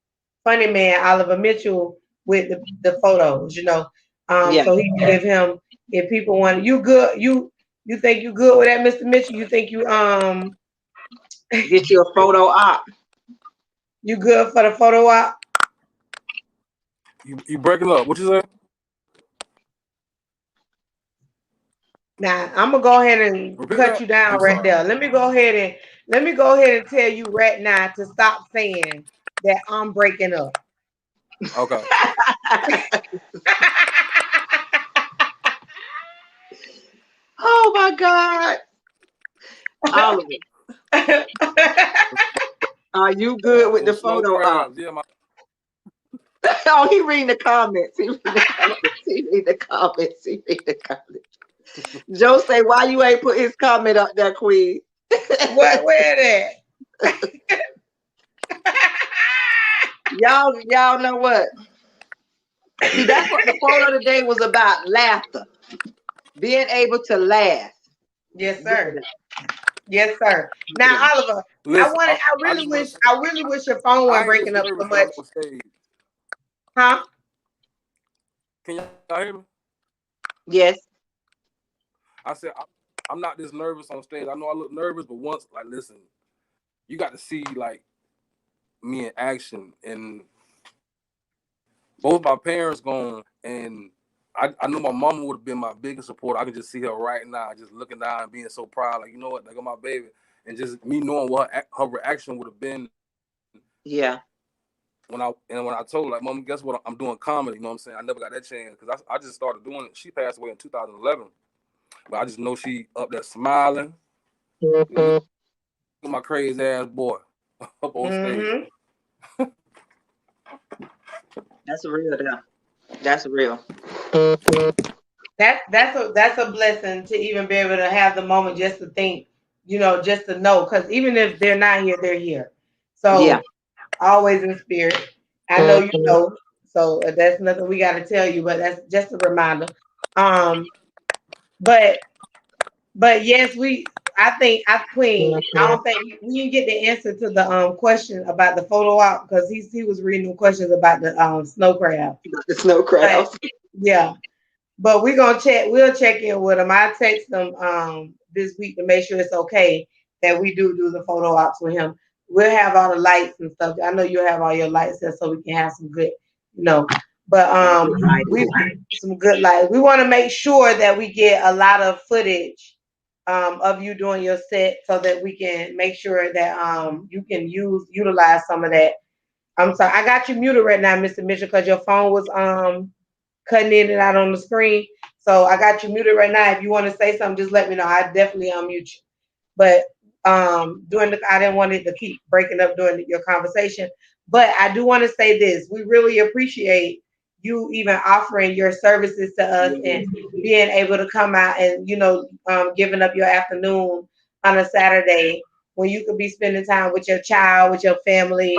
Speaker 1: Funnyman Oliver Mitchell with the photos.
Speaker 2: Yeah.
Speaker 1: So he can give him if people want you good you think you good with that, Mr. Mitchell? You think
Speaker 2: Get you a photo op.
Speaker 1: you good for the photo op?
Speaker 3: You breaking up? What you say?
Speaker 1: Now I'm gonna go ahead and
Speaker 3: Repeat
Speaker 1: cut
Speaker 3: that.
Speaker 1: you down
Speaker 3: I'm
Speaker 1: right
Speaker 3: sorry.
Speaker 1: there. Let me go ahead and tell you right now to stop saying that I'm breaking up.
Speaker 3: Okay.
Speaker 2: Oh my God. Oliver, are you good with the
Speaker 3: Those snow
Speaker 2: photo op?
Speaker 3: crabs. Yeah, my
Speaker 2: Oh, he reading the comments. He reading the comments. He reading the comments. He reading the comments. Joe say, why you ain't put his comment up there, Queen?
Speaker 1: What? Where that?
Speaker 2: Y'all know what? See, that's what the photo today was about. Laughter. Being able to laugh.
Speaker 1: Yes,
Speaker 2: Look at
Speaker 1: sir.
Speaker 2: that.
Speaker 1: Yes, sir.
Speaker 2: Look at
Speaker 1: Now,
Speaker 2: that.
Speaker 1: Oliver, I
Speaker 3: listen.
Speaker 1: wanted. I
Speaker 3: I
Speaker 1: really
Speaker 3: just want
Speaker 1: wish.
Speaker 3: to say
Speaker 1: I really wish your phone wasn't
Speaker 3: I ain't
Speaker 1: breaking
Speaker 3: just
Speaker 1: up so
Speaker 3: nervous when
Speaker 1: much.
Speaker 3: I'm on stage.
Speaker 1: Huh?
Speaker 3: Can y'all hear me?
Speaker 2: Yes.
Speaker 3: I said I'm not this nervous on stage. I know I look nervous, but once like listen, you got to see like me in action, and both my parents gone, and I know my mama would have been my biggest supporter. I can just see her right now, just looking down and being so proud, like you know what, they got my baby, and just me knowing what her reaction would have been
Speaker 2: Yeah.
Speaker 3: when I told her, like, Mom, guess what? I'm doing comedy. You know what I'm saying? I never got that chance because I just started doing it. She passed away in 2011, but I just know she up there smiling. Look at my crazy ass boy up on stage.
Speaker 1: Mm-hmm.
Speaker 2: That's real there. That's real.
Speaker 1: That's a blessing to even be able to have the moment just to think, just to know. Because even if they're not here, they're here.
Speaker 2: Yeah.
Speaker 1: So always in spirit. I know you know. So that's nothing we got to tell you, but that's just a reminder. Um, but yes, Queen. I don't think we didn't get the answer to the question about the photo op because he was reading the questions about the snow crab.
Speaker 2: The snow
Speaker 1: But
Speaker 2: crowds.
Speaker 1: yeah, but we're gonna check. We'll check in with him. I text him this week to make sure it's okay that we do the photo ops with him. we'll have all the lights and stuff. I know you'll have all your lights there so we can have some good, you know. But we some good lights. We want to make sure that we get a lot of footage of you doing your set so that we can make sure that you can utilize some of that. I'm sorry, I got you muted right now, Mr. Mitchell, because your phone was cutting in and out on the screen. So I got you muted right now. If you want to say something, just let me know. I definitely unmute you. But I didn't want it to keep breaking up during your conversation. But I do want to say this: we really appreciate you even offering your services to us and being able to come out and giving up your afternoon on a Saturday when you could be spending time with your child, with your family,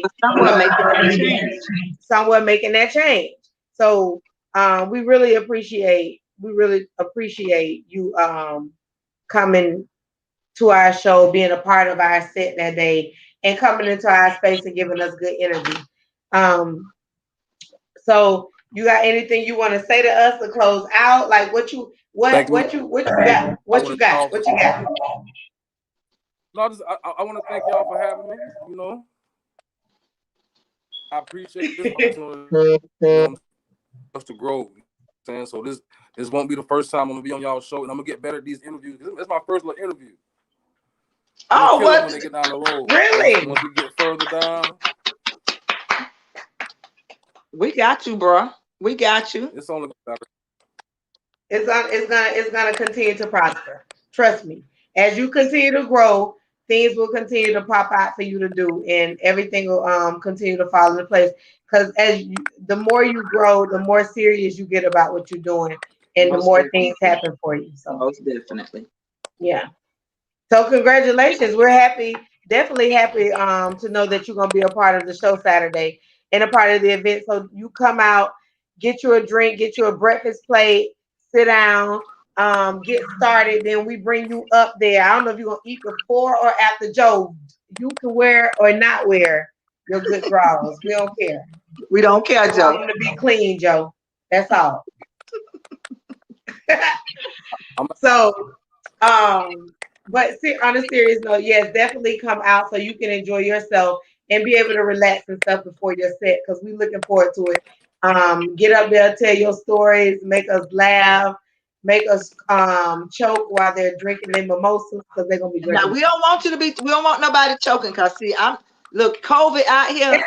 Speaker 1: somewhere making that change. So we really appreciate you coming to our show, being a part of our set that day, and coming into our space and giving us good energy. Um, so you got anything you want to say to us to close out? Like what you got? What you got? What you got?
Speaker 3: No, I want to thank y'all for having me. I appreciate this opportunity. Us to grow. Saying so, this won't be the first time I'm gonna be on y'all show, and I'm gonna get better at these interviews. It's my first little interview. I'm gonna kill them when they get down the road.
Speaker 1: Really?
Speaker 3: Once we get further down,
Speaker 2: we got you, bro. We got you.
Speaker 3: It's only better.
Speaker 1: It's gonna continue to prosper. Trust me. As you continue to grow, things will continue to pop out for you to do, and everything will continue to fall into place. Because the more you grow, the more serious you get about what you're doing, and the more things happen for you. So
Speaker 2: most definitely.
Speaker 1: Yeah. So congratulations. We're happy, definitely happy to know that you're gonna be a part of the show Saturday and a part of the event. So you come out, get you a drink, get you a breakfast plate, sit down, get started. Then we bring you up there. I don't know if you're gonna eat before or after Joe. You can wear or not wear your good drawers. We don't care.
Speaker 2: We don't care, Joe.
Speaker 1: Want them to be clean, Joe. That's all. So but on a serious note, yes, definitely come out so you can enjoy yourself and be able to relax and stuff before your set because we're looking forward to it. Get up there, tell your stories, make us laugh, make us choke while they're drinking their mimosas because they're gonna be drinking.
Speaker 2: Now we don't want nobody choking because see, look, COVID out here.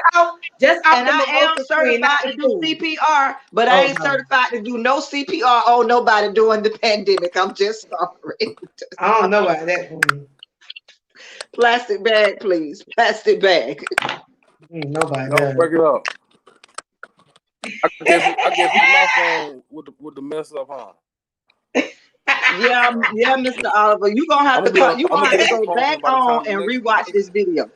Speaker 1: Just off
Speaker 2: and
Speaker 1: the
Speaker 2: I am certified to do CPR, but I ain't certified to do no CPR on nobody during the pandemic. I'm just sorry.
Speaker 1: I don't know about that.
Speaker 2: Plastic bag, please. Plastic bag.
Speaker 1: Nobody.
Speaker 3: Don't break it up. I guess it's my phone with the mess up, huh?
Speaker 2: Yeah, Mr. Oliver, you gonna have to go back on and rewatch this video.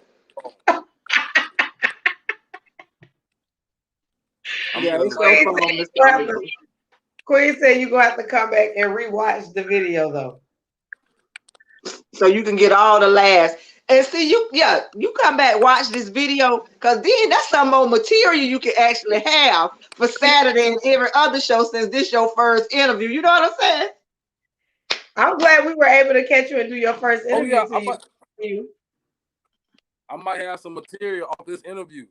Speaker 2: It's your phone, Mr. Oliver.
Speaker 1: Queen said you're gonna have to come back and rewatch the video though.
Speaker 2: So you can get all the laughs. And see, you come back, watch this video, because then that's some more material you can actually have for Saturday and every other show since this your first interview. You know what I'm saying?
Speaker 1: I'm glad we were able to catch you and do your first interview.
Speaker 3: I might have some material off this interview.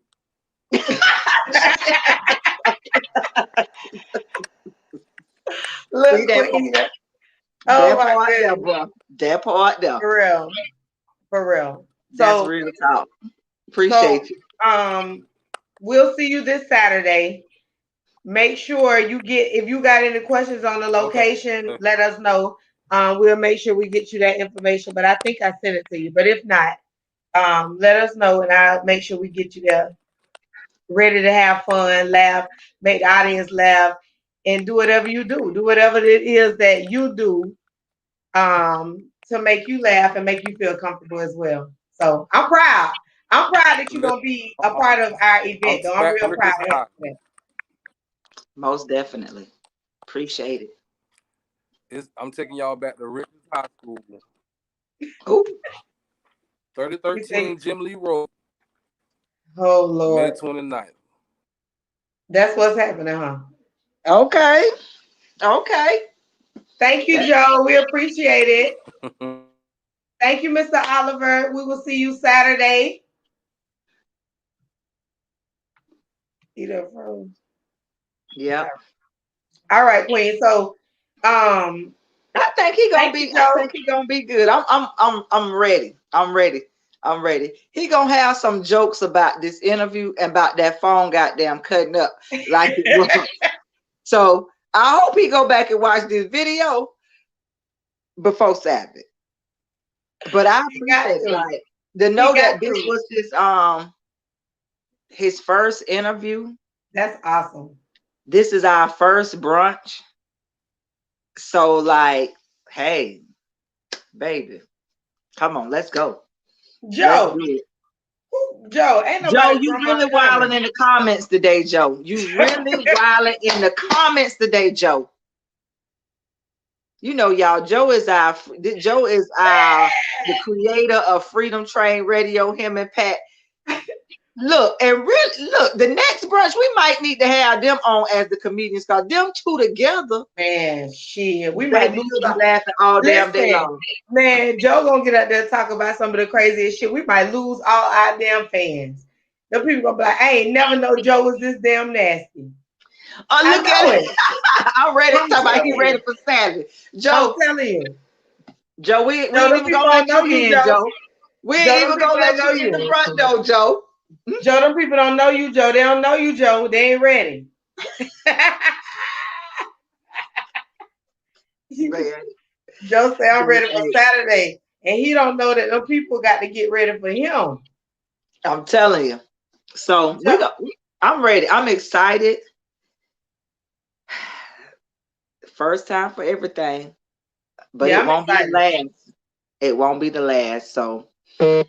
Speaker 1: Look,
Speaker 2: that part there.
Speaker 1: For real.
Speaker 2: That's real talk. Appreciate you.
Speaker 1: We'll see you this Saturday. Make sure if you got any questions on the location, let us know. We'll make sure we get you that information. But I think I sent it to you. But if not, let us know and I'll make sure we get you there. Ready to have fun, laugh, make the audience laugh, and do whatever you do. Do whatever it is that you do to make you laugh and make you feel comfortable as well. So I'm proud. I'm proud that you're gonna be a part of our event. I'm real proud of that.
Speaker 2: Most definitely. Appreciate
Speaker 3: it. I'm taking y'all back to Richards High School.
Speaker 2: Ooh.
Speaker 3: 3013 Jim Lee Road.
Speaker 1: Oh Lord.
Speaker 3: May 29th.
Speaker 1: That's what's happening, huh?
Speaker 2: Okay.
Speaker 1: Thank you, Joe. We appreciate it. Thank you, Mr. Oliver. We will see you Saturday. He done froze.
Speaker 2: Yep.
Speaker 1: All right, Queen. So,
Speaker 2: I think he gonna
Speaker 1: thank you,
Speaker 2: be. I
Speaker 1: Joe.
Speaker 2: think he gonna be good. I'm ready. I'm ready. I'm ready. He gonna have some jokes about this interview and about that phone goddamn cutting up like it was. So I hope he go back and watch this video before Saturday. But I
Speaker 1: He got
Speaker 2: appreciate it.
Speaker 1: to.
Speaker 2: Like to
Speaker 1: He
Speaker 2: know
Speaker 1: got
Speaker 2: that this
Speaker 1: to.
Speaker 2: was his first interview.
Speaker 1: That's awesome.
Speaker 2: This is our first brunch. So like, hey, baby, come on, let's go. Let's do
Speaker 1: Joe.
Speaker 2: it.
Speaker 1: Joe, ain't
Speaker 2: Joe,
Speaker 1: nobody
Speaker 2: you
Speaker 1: grandma
Speaker 2: really wilding
Speaker 1: coming.
Speaker 2: in the comments today, Joe. You really wilding in the comments today, Joe. You know, y'all, Joe is the creator of Freedom Train Radio, him and Pat. Look, and really look, the next brunch we might need to have them on as the comedians, because them two together,
Speaker 1: Man, shit. We might
Speaker 2: baby,
Speaker 1: lose
Speaker 2: you'll be
Speaker 1: our
Speaker 2: laughing all damn day
Speaker 1: listen.
Speaker 2: long.
Speaker 1: Man, Joe gonna get out there and talk about some of the craziest shit. We might lose all our damn fans. The people gonna be like, I ain't never know Joe was this damn nasty.
Speaker 2: Oh,
Speaker 1: I
Speaker 2: look at
Speaker 1: know
Speaker 2: it.
Speaker 1: it.
Speaker 2: I'm ready to
Speaker 1: I'm
Speaker 2: talk about he
Speaker 1: telling
Speaker 2: ready
Speaker 1: you.
Speaker 2: for Saturday.
Speaker 1: I'm
Speaker 2: Joe,
Speaker 1: telling you.
Speaker 2: we
Speaker 1: Joe,
Speaker 2: ain't
Speaker 1: them
Speaker 2: even
Speaker 1: people
Speaker 2: gonna
Speaker 1: don't
Speaker 2: let
Speaker 1: know
Speaker 2: you
Speaker 1: you,
Speaker 2: in,
Speaker 1: Joe.
Speaker 2: Joe. We ain't
Speaker 1: Joe, them
Speaker 2: even
Speaker 1: people
Speaker 2: gonna
Speaker 1: don't
Speaker 2: let
Speaker 1: know
Speaker 2: you in the
Speaker 1: you.
Speaker 2: front door, Joe.
Speaker 1: Joe, them people don't know you, Joe. They don't know you, Joe. They ain't ready.
Speaker 2: Man,
Speaker 1: Joe say I'm ready for
Speaker 2: man,
Speaker 1: Saturday. And he don't know that them people got to get ready for him.
Speaker 2: I'm telling you. So
Speaker 1: Joe,
Speaker 2: I'm ready. I'm excited. First time for everything, but
Speaker 1: yeah,
Speaker 2: it
Speaker 1: I'm
Speaker 2: won't be the
Speaker 1: excited.
Speaker 2: last. It won't be the last. So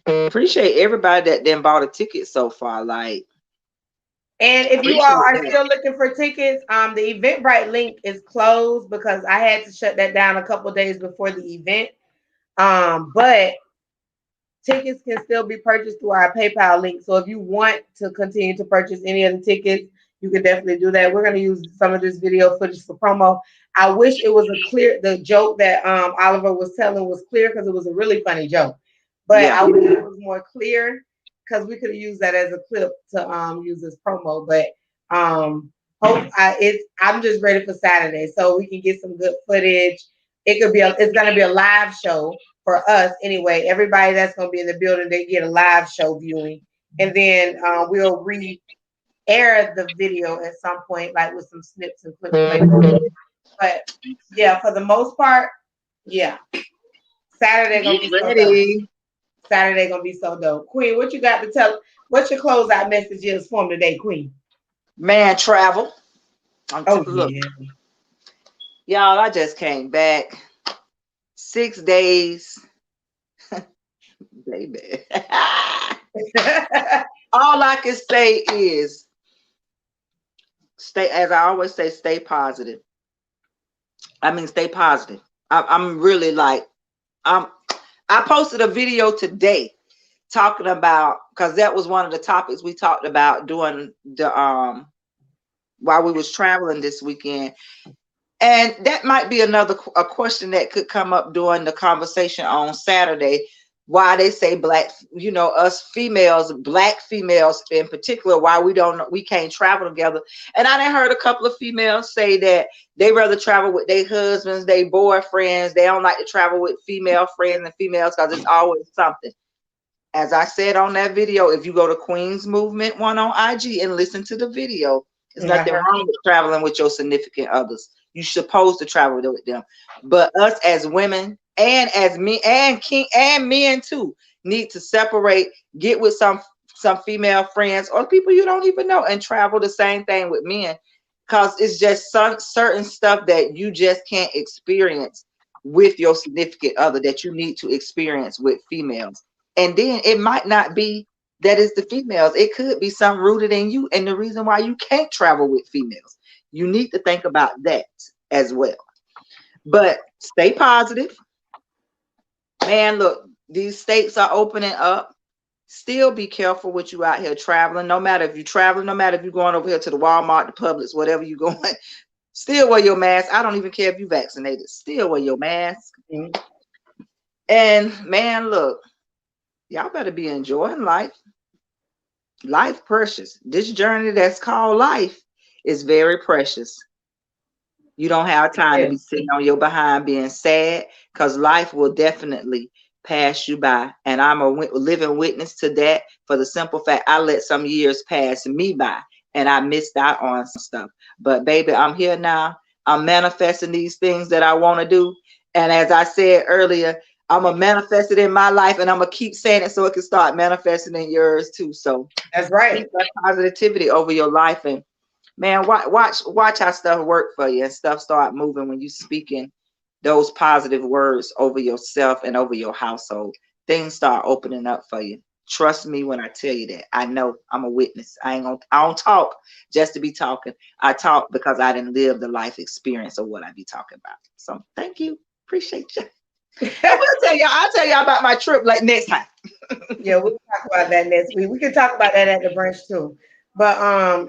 Speaker 2: appreciate everybody that then bought a ticket so far. Like,
Speaker 1: And if you all
Speaker 2: appreciate
Speaker 1: are
Speaker 2: that.
Speaker 1: still looking for tickets, the Eventbrite link is closed because I had to shut that down a couple days before the event. But tickets can still be purchased through our PayPal link. So if you want to continue to purchase any of the tickets, you can definitely do that. We're going to use some of this video footage for promo. I wish it was the joke that Oliver was telling was clear because it was a really funny joke. But
Speaker 2: Yeah.
Speaker 1: I wish it was more clear because we could have used that as a clip to use as promo. But I'm just ready for Saturday so we can get some good footage. It's gonna be a live show for us anyway. Everybody that's gonna be in the building, they get a live show viewing, and then we'll re-air the video at some point, like with some snips and clips later. But yeah, for the most part, yeah, Saturday gonna
Speaker 2: Get
Speaker 1: be so dope.
Speaker 2: ready.
Speaker 1: Saturday gonna be so dope. Queen, what you got to tell? What's your closeout message is for me today, Queen?
Speaker 2: Man, travel.
Speaker 1: Oh
Speaker 2: Look,
Speaker 1: yeah.
Speaker 2: y'all, I just came back. 6 days. Baby. All I can say is stay, as I always say, stay positive. I mean, stay positive. I'm really like, I posted a video today talking about, because that was one of the topics we talked about doing the while we was traveling this weekend. And that might be a question that could come up during the conversation on Saturday. Why they say black, us females, black females in particular, why we can't travel together. And I done heard a couple of females say that they rather travel with their husbands, their boyfriends. They don't like to travel with female friends and females because it's always something. As I said on that video, if you go to Queen's Movement 1 on IG and listen to the video, there's nothing wrong with traveling with your significant others. You're supposed to travel with them. But us as women and as me and men too need to separate, get with some female friends or people you don't even know and travel the same thing with men. Because it's just some certain stuff that you just can't experience with your significant other that you need to experience with females. And then it might not be that it's the females. It could be something rooted in you and the reason why you can't travel with females. You need to think about that as well. But stay positive. Man, look, these states are opening up. Still be careful with you out here traveling. No matter if you're traveling, no matter if you're going over here to the Walmart, the Publix, whatever you're going, still wear your mask. I don't even care if you're vaccinated. Still wear your mask.
Speaker 1: Mm-hmm.
Speaker 2: And man, look, y'all better be enjoying life. Life precious. This journey that's called life is very precious. You don't have time to be
Speaker 1: Yes,
Speaker 2: sitting on your behind being sad, because life will definitely pass you by. And I'm a living witness to that, for the simple fact I let some years pass me by and I missed out on some stuff. But baby, I'm here now. I'm manifesting these things that I want to do. And as I said earlier, I'm going to manifest it in my life, and I'm going to keep saying it so it can start manifesting in yours too. So
Speaker 1: that's
Speaker 2: speak
Speaker 1: right.
Speaker 2: that positivity over your life, and man, watch how stuff work for you, and stuff start moving when you speaking those positive words over yourself and over your household. Things start opening up for you. Trust me when I tell you that. I know, I'm a witness. I don't talk just to be talking. I talk because I didn't live the life experience of what I be talking about. So thank you. Appreciate you. And I'll tell y'all about my trip like next time.
Speaker 1: Yeah, we'll talk about that next week. We can talk about that at the brunch too. But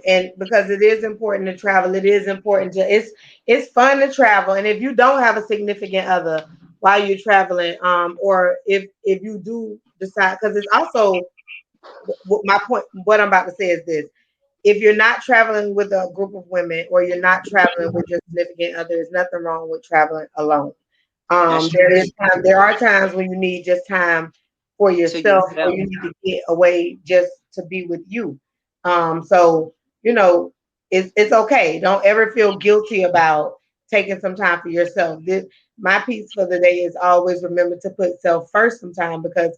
Speaker 1: and because it is important to travel, it is important to it's fun to travel. And if you don't have a significant other while you're traveling, or if you do decide, because it's also my point, what I'm about to say is this: if you're not traveling with a group of women, or you're not traveling with your significant other, there's nothing wrong with traveling alone.
Speaker 2: That's
Speaker 1: There
Speaker 2: true.
Speaker 1: is time. There are times when you need just time for
Speaker 2: To
Speaker 1: yourself, or
Speaker 2: yourself.
Speaker 1: you need to get away just to be with you. So you know, it's okay. Don't ever feel guilty about taking some time for yourself. My piece for the day is always remember to put self first sometime, because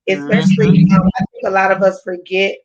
Speaker 1: especially
Speaker 2: Mhm.
Speaker 1: I think a lot of us forget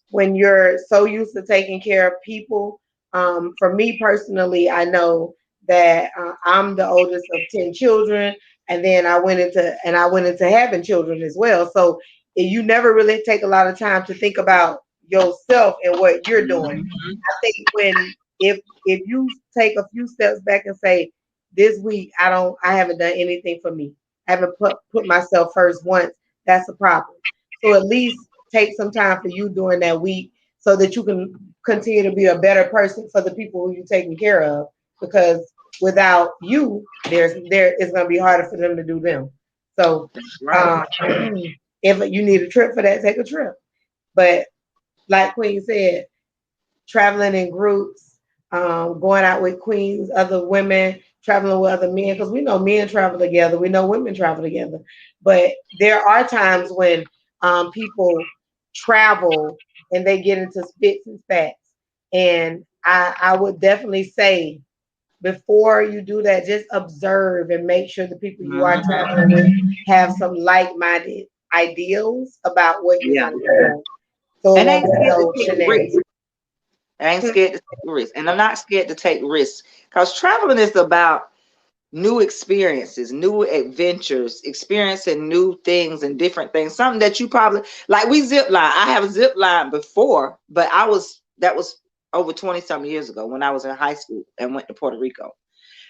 Speaker 1: when you're so used to taking care of people. For me personally, I know that I'm the oldest of 10 children, and then I went into having children as well. So you never really take a lot of time to think about yourself and what you're doing.
Speaker 2: Mhm.
Speaker 1: I think when if you take a few steps back and say, this week I haven't done anything for me. I haven't put myself first once. That's a problem. So at least take some time for you during that week so that you can continue to be a better person for the people who you're taking care of. Because without you, there it's going to be harder for them to do them. So
Speaker 2: That's right.
Speaker 1: if you need a trip for that, take a trip. But like Queen said, traveling in groups, going out with queens, other women, traveling with other men, because we know men travel together, we know women travel together. But there are times when people travel and they get into spits and spats. And I would definitely say before you do that, just observe and make sure the people you are traveling with
Speaker 2: Mhm.
Speaker 1: have some like minded ideals about what you're
Speaker 2: Yeah.
Speaker 1: going to be doing. So it
Speaker 2: And I
Speaker 1: won't
Speaker 2: ain't
Speaker 1: be
Speaker 2: scared to
Speaker 1: no
Speaker 2: take risks.
Speaker 1: shenanigans.
Speaker 2: I ain't scared to take risks. And I'm not scared to take risks, because traveling is about new experiences, new adventures, experiencing new things and different things. Something that you probably like. We zip line. I have zip line before, but that was over 20 some years ago when I was in high school and went to Puerto Rico.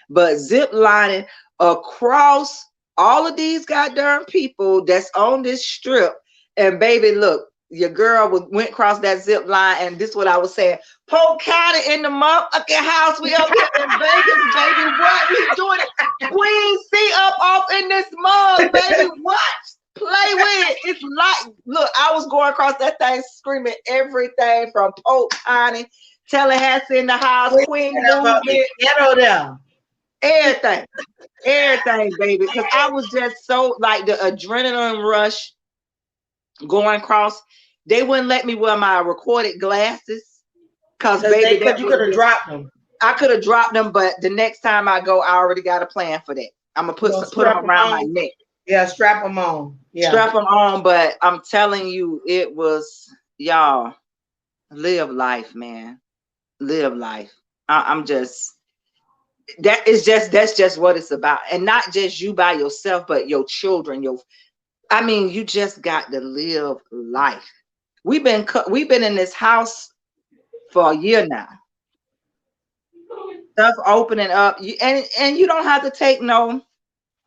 Speaker 2: But zip lining across all of these goddamn people that's on this strip. And baby, look, your girl went across that zip line, and this is what I was saying. Polk County in the motherfucking house. We up here in Vegas, baby. What we doing? Queen C up off in this mug, baby. What? Play with it. It's like, look, I was going across that thing screaming everything from Polk County, Tallahassee in the house,
Speaker 1: We
Speaker 2: Queen
Speaker 1: set up the
Speaker 2: Movement,
Speaker 1: ghetto there.
Speaker 2: everything, everything, baby. Because I was just so like the adrenaline rush going across. They wouldn't let me wear my recorded glasses, because baby,
Speaker 1: Because
Speaker 2: that
Speaker 1: you
Speaker 2: would
Speaker 1: could
Speaker 2: have
Speaker 1: have
Speaker 2: been.
Speaker 1: dropped them.
Speaker 2: I could have dropped them, but the next time I go, I already got a plan for that. I'm gonna
Speaker 1: You gonna
Speaker 2: put them
Speaker 1: strap them
Speaker 2: around my
Speaker 1: on?
Speaker 2: neck,
Speaker 1: Yeah, strap them on. Yeah.
Speaker 2: strap them on. But I'm telling you, it was y'all live life, man. Live life. I'm just that's just what it's about, and not just you by yourself, but your children. I mean, you just got to live life. We've been in this house for a year now. Stuff opening up, and you don't have to take no.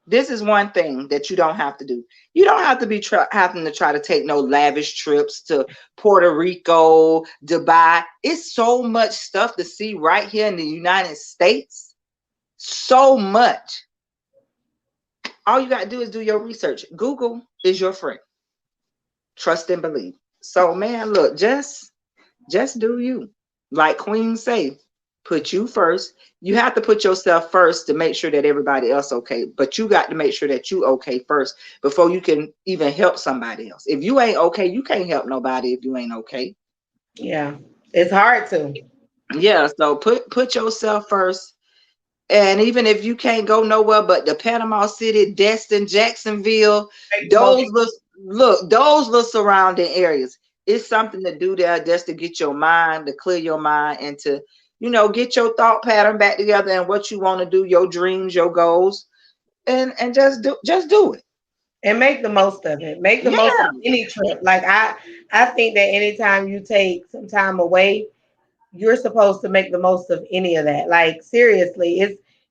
Speaker 2: This is one thing that you don't have to do. You don't have to be having to try to take no lavish trips to Puerto Rico, Dubai. It's so much stuff to see right here in the United States. So much. All you got to do is do your research. Google is your friend. Trust and believe. So man, look, just do you. Like Queen say, put you first. You have to put yourself first to make sure that everybody else okay. But you got to make sure that you okay first before you can even help somebody else. If you ain't okay, you can't help nobody if you ain't okay.
Speaker 1: Yeah, it's hard to
Speaker 2: Yeah, so put yourself first. And even if you can't go nowhere but the Panama City, Destin, Jacksonville,
Speaker 1: make the most.
Speaker 2: those those little surrounding areas, it's something to do there just to get your mind, to clear your mind, and to, get your thought pattern back together and what you want to do, your dreams, your goals, and just do it.
Speaker 1: And make the most of it. Make the most of
Speaker 2: Yeah,
Speaker 1: any trip. Like I think that anytime you take some time away, you're supposed to make the most of any of that. Like seriously,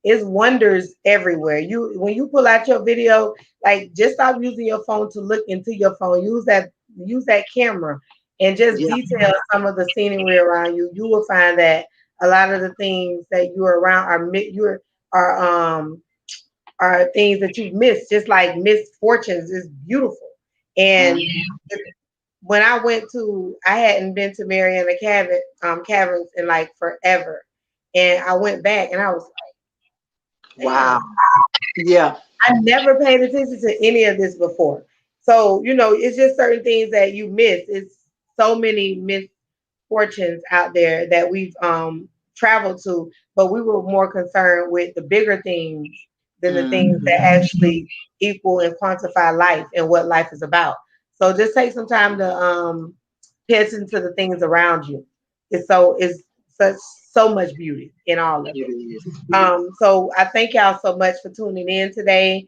Speaker 1: it's wonders everywhere. You when you pull out your video, like just stop using your phone to look into your phone. Use that camera and just
Speaker 2: yeah,
Speaker 1: detail some of the scenery around you. You will find that a lot of the things that you're around are are things that you've missed, just like misfortunes is beautiful. And
Speaker 2: mhm.
Speaker 1: when I went to, I hadn't been to Mariana Caverns in like forever, and I went back and I was like,
Speaker 2: Wow.
Speaker 1: damn,
Speaker 2: Yeah,
Speaker 1: I never paid attention to any of this before. So it's just certain things that you miss. It's so many misfortunes out there that we've traveled to, but we were more concerned with the bigger things than the things that
Speaker 2: mhm.
Speaker 1: actually equal and quantify life and what life is about. So just take some time to pay attention to the things around you. It's such so much beauty in all of
Speaker 2: It
Speaker 1: it.
Speaker 2: is.
Speaker 1: So I thank y'all so much for tuning in today.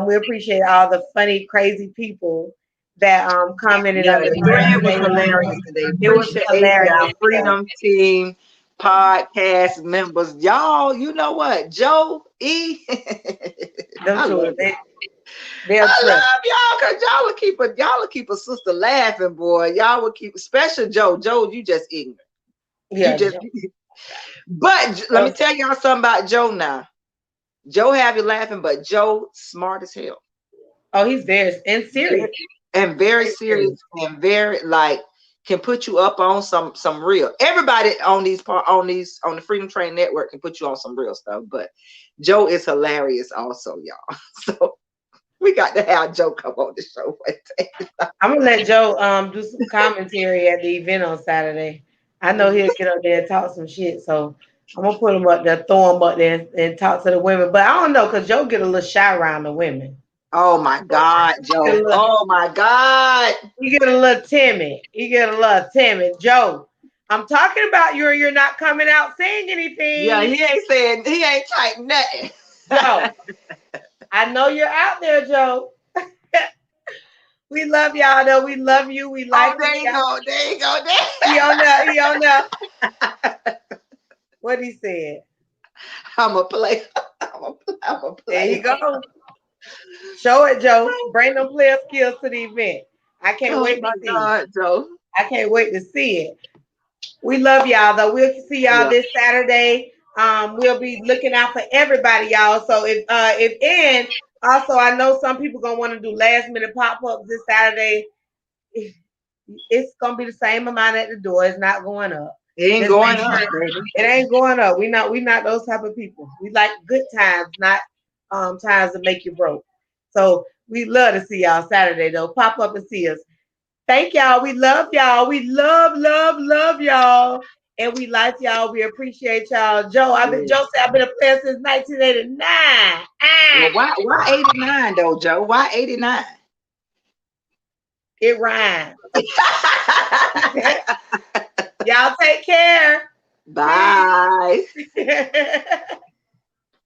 Speaker 1: We appreciate all the funny, crazy people that commented
Speaker 2: Yeah,
Speaker 1: on the
Speaker 2: the
Speaker 1: thread
Speaker 2: thread was
Speaker 1: today.
Speaker 2: hilarious today.
Speaker 1: It was
Speaker 2: Appreciate our
Speaker 1: hilarious. Yeah.
Speaker 2: Freedom Team podcast members. Y'all, you know what? Joe E.
Speaker 1: Them
Speaker 2: I
Speaker 1: two,
Speaker 2: love y'all.
Speaker 1: they'll
Speaker 2: I
Speaker 1: trip.
Speaker 2: love y'all because y'all will keep a sister laughing, boy. Y'all will keep, special Joe. Joe, you just ignorant. You
Speaker 1: Yeah.
Speaker 2: just but let me tell y'all something about Joe now. Joe have you laughing, but Joe smart as hell.
Speaker 1: Oh, he's very and
Speaker 2: Very,
Speaker 1: serious.
Speaker 2: and very
Speaker 1: Very serious.
Speaker 2: serious and very like can put you up on some real. Everybody on on the Freedom Train Network can put you on some real stuff, but Joe is hilarious also, y'all. So we got to have Joe come on the show one day.
Speaker 1: I'm gonna let Joe do some commentary at the event on Saturday. I know he'll get up there and talk some shit. So I'm gonna put him up there, throw him up there and talk to the women. But I don't know, cause Joe get a little shy around the women.
Speaker 2: Oh my God,
Speaker 1: Get a
Speaker 2: Joe.
Speaker 1: little,
Speaker 2: Oh my God.
Speaker 1: he get a little timid. He get a little timid. Joe, I'm talking about you. Or you're not coming out saying
Speaker 2: Yeah,
Speaker 1: anything.
Speaker 2: he ain't typed nothing.
Speaker 1: Joe, I know you're out there, Joe. We love y'all though. We love you. We
Speaker 2: Oh,
Speaker 1: like you.
Speaker 2: there you go. There you go.
Speaker 1: He
Speaker 2: There.
Speaker 1: on there. He on there. What he said.
Speaker 2: I'm a play. I'm a
Speaker 1: There
Speaker 2: play.
Speaker 1: you go. Show it, Joe. Bring them player skills to the event. I can't
Speaker 2: Oh
Speaker 1: wait to
Speaker 2: my
Speaker 1: see it.
Speaker 2: God, Joe.
Speaker 1: I can't wait to see it. We love y'all though. We'll see y'all
Speaker 2: Yeah.
Speaker 1: this Saturday. We'll be looking out for everybody, y'all. So if and also I know some people gonna want to do last minute pop ups this Saturday. It's gonna be the same amount at the door. It's not going up.
Speaker 2: It ain't
Speaker 1: Just make
Speaker 2: going
Speaker 1: sure
Speaker 2: up, baby.
Speaker 1: it ain't going up. We not those type of people. We like good times, not times that make you broke. So we love to see y'all Saturday though. Pop up and see us. Thank y'all. We love y'all. We love y'all. And we like y'all. We appreciate y'all.
Speaker 2: Yeah.
Speaker 1: Joe said I've been a player since 1989.
Speaker 2: Well, why 89 though, Joe? Why 89?
Speaker 1: It rhymes. Y'all take care.
Speaker 2: Bye.
Speaker 1: Peace.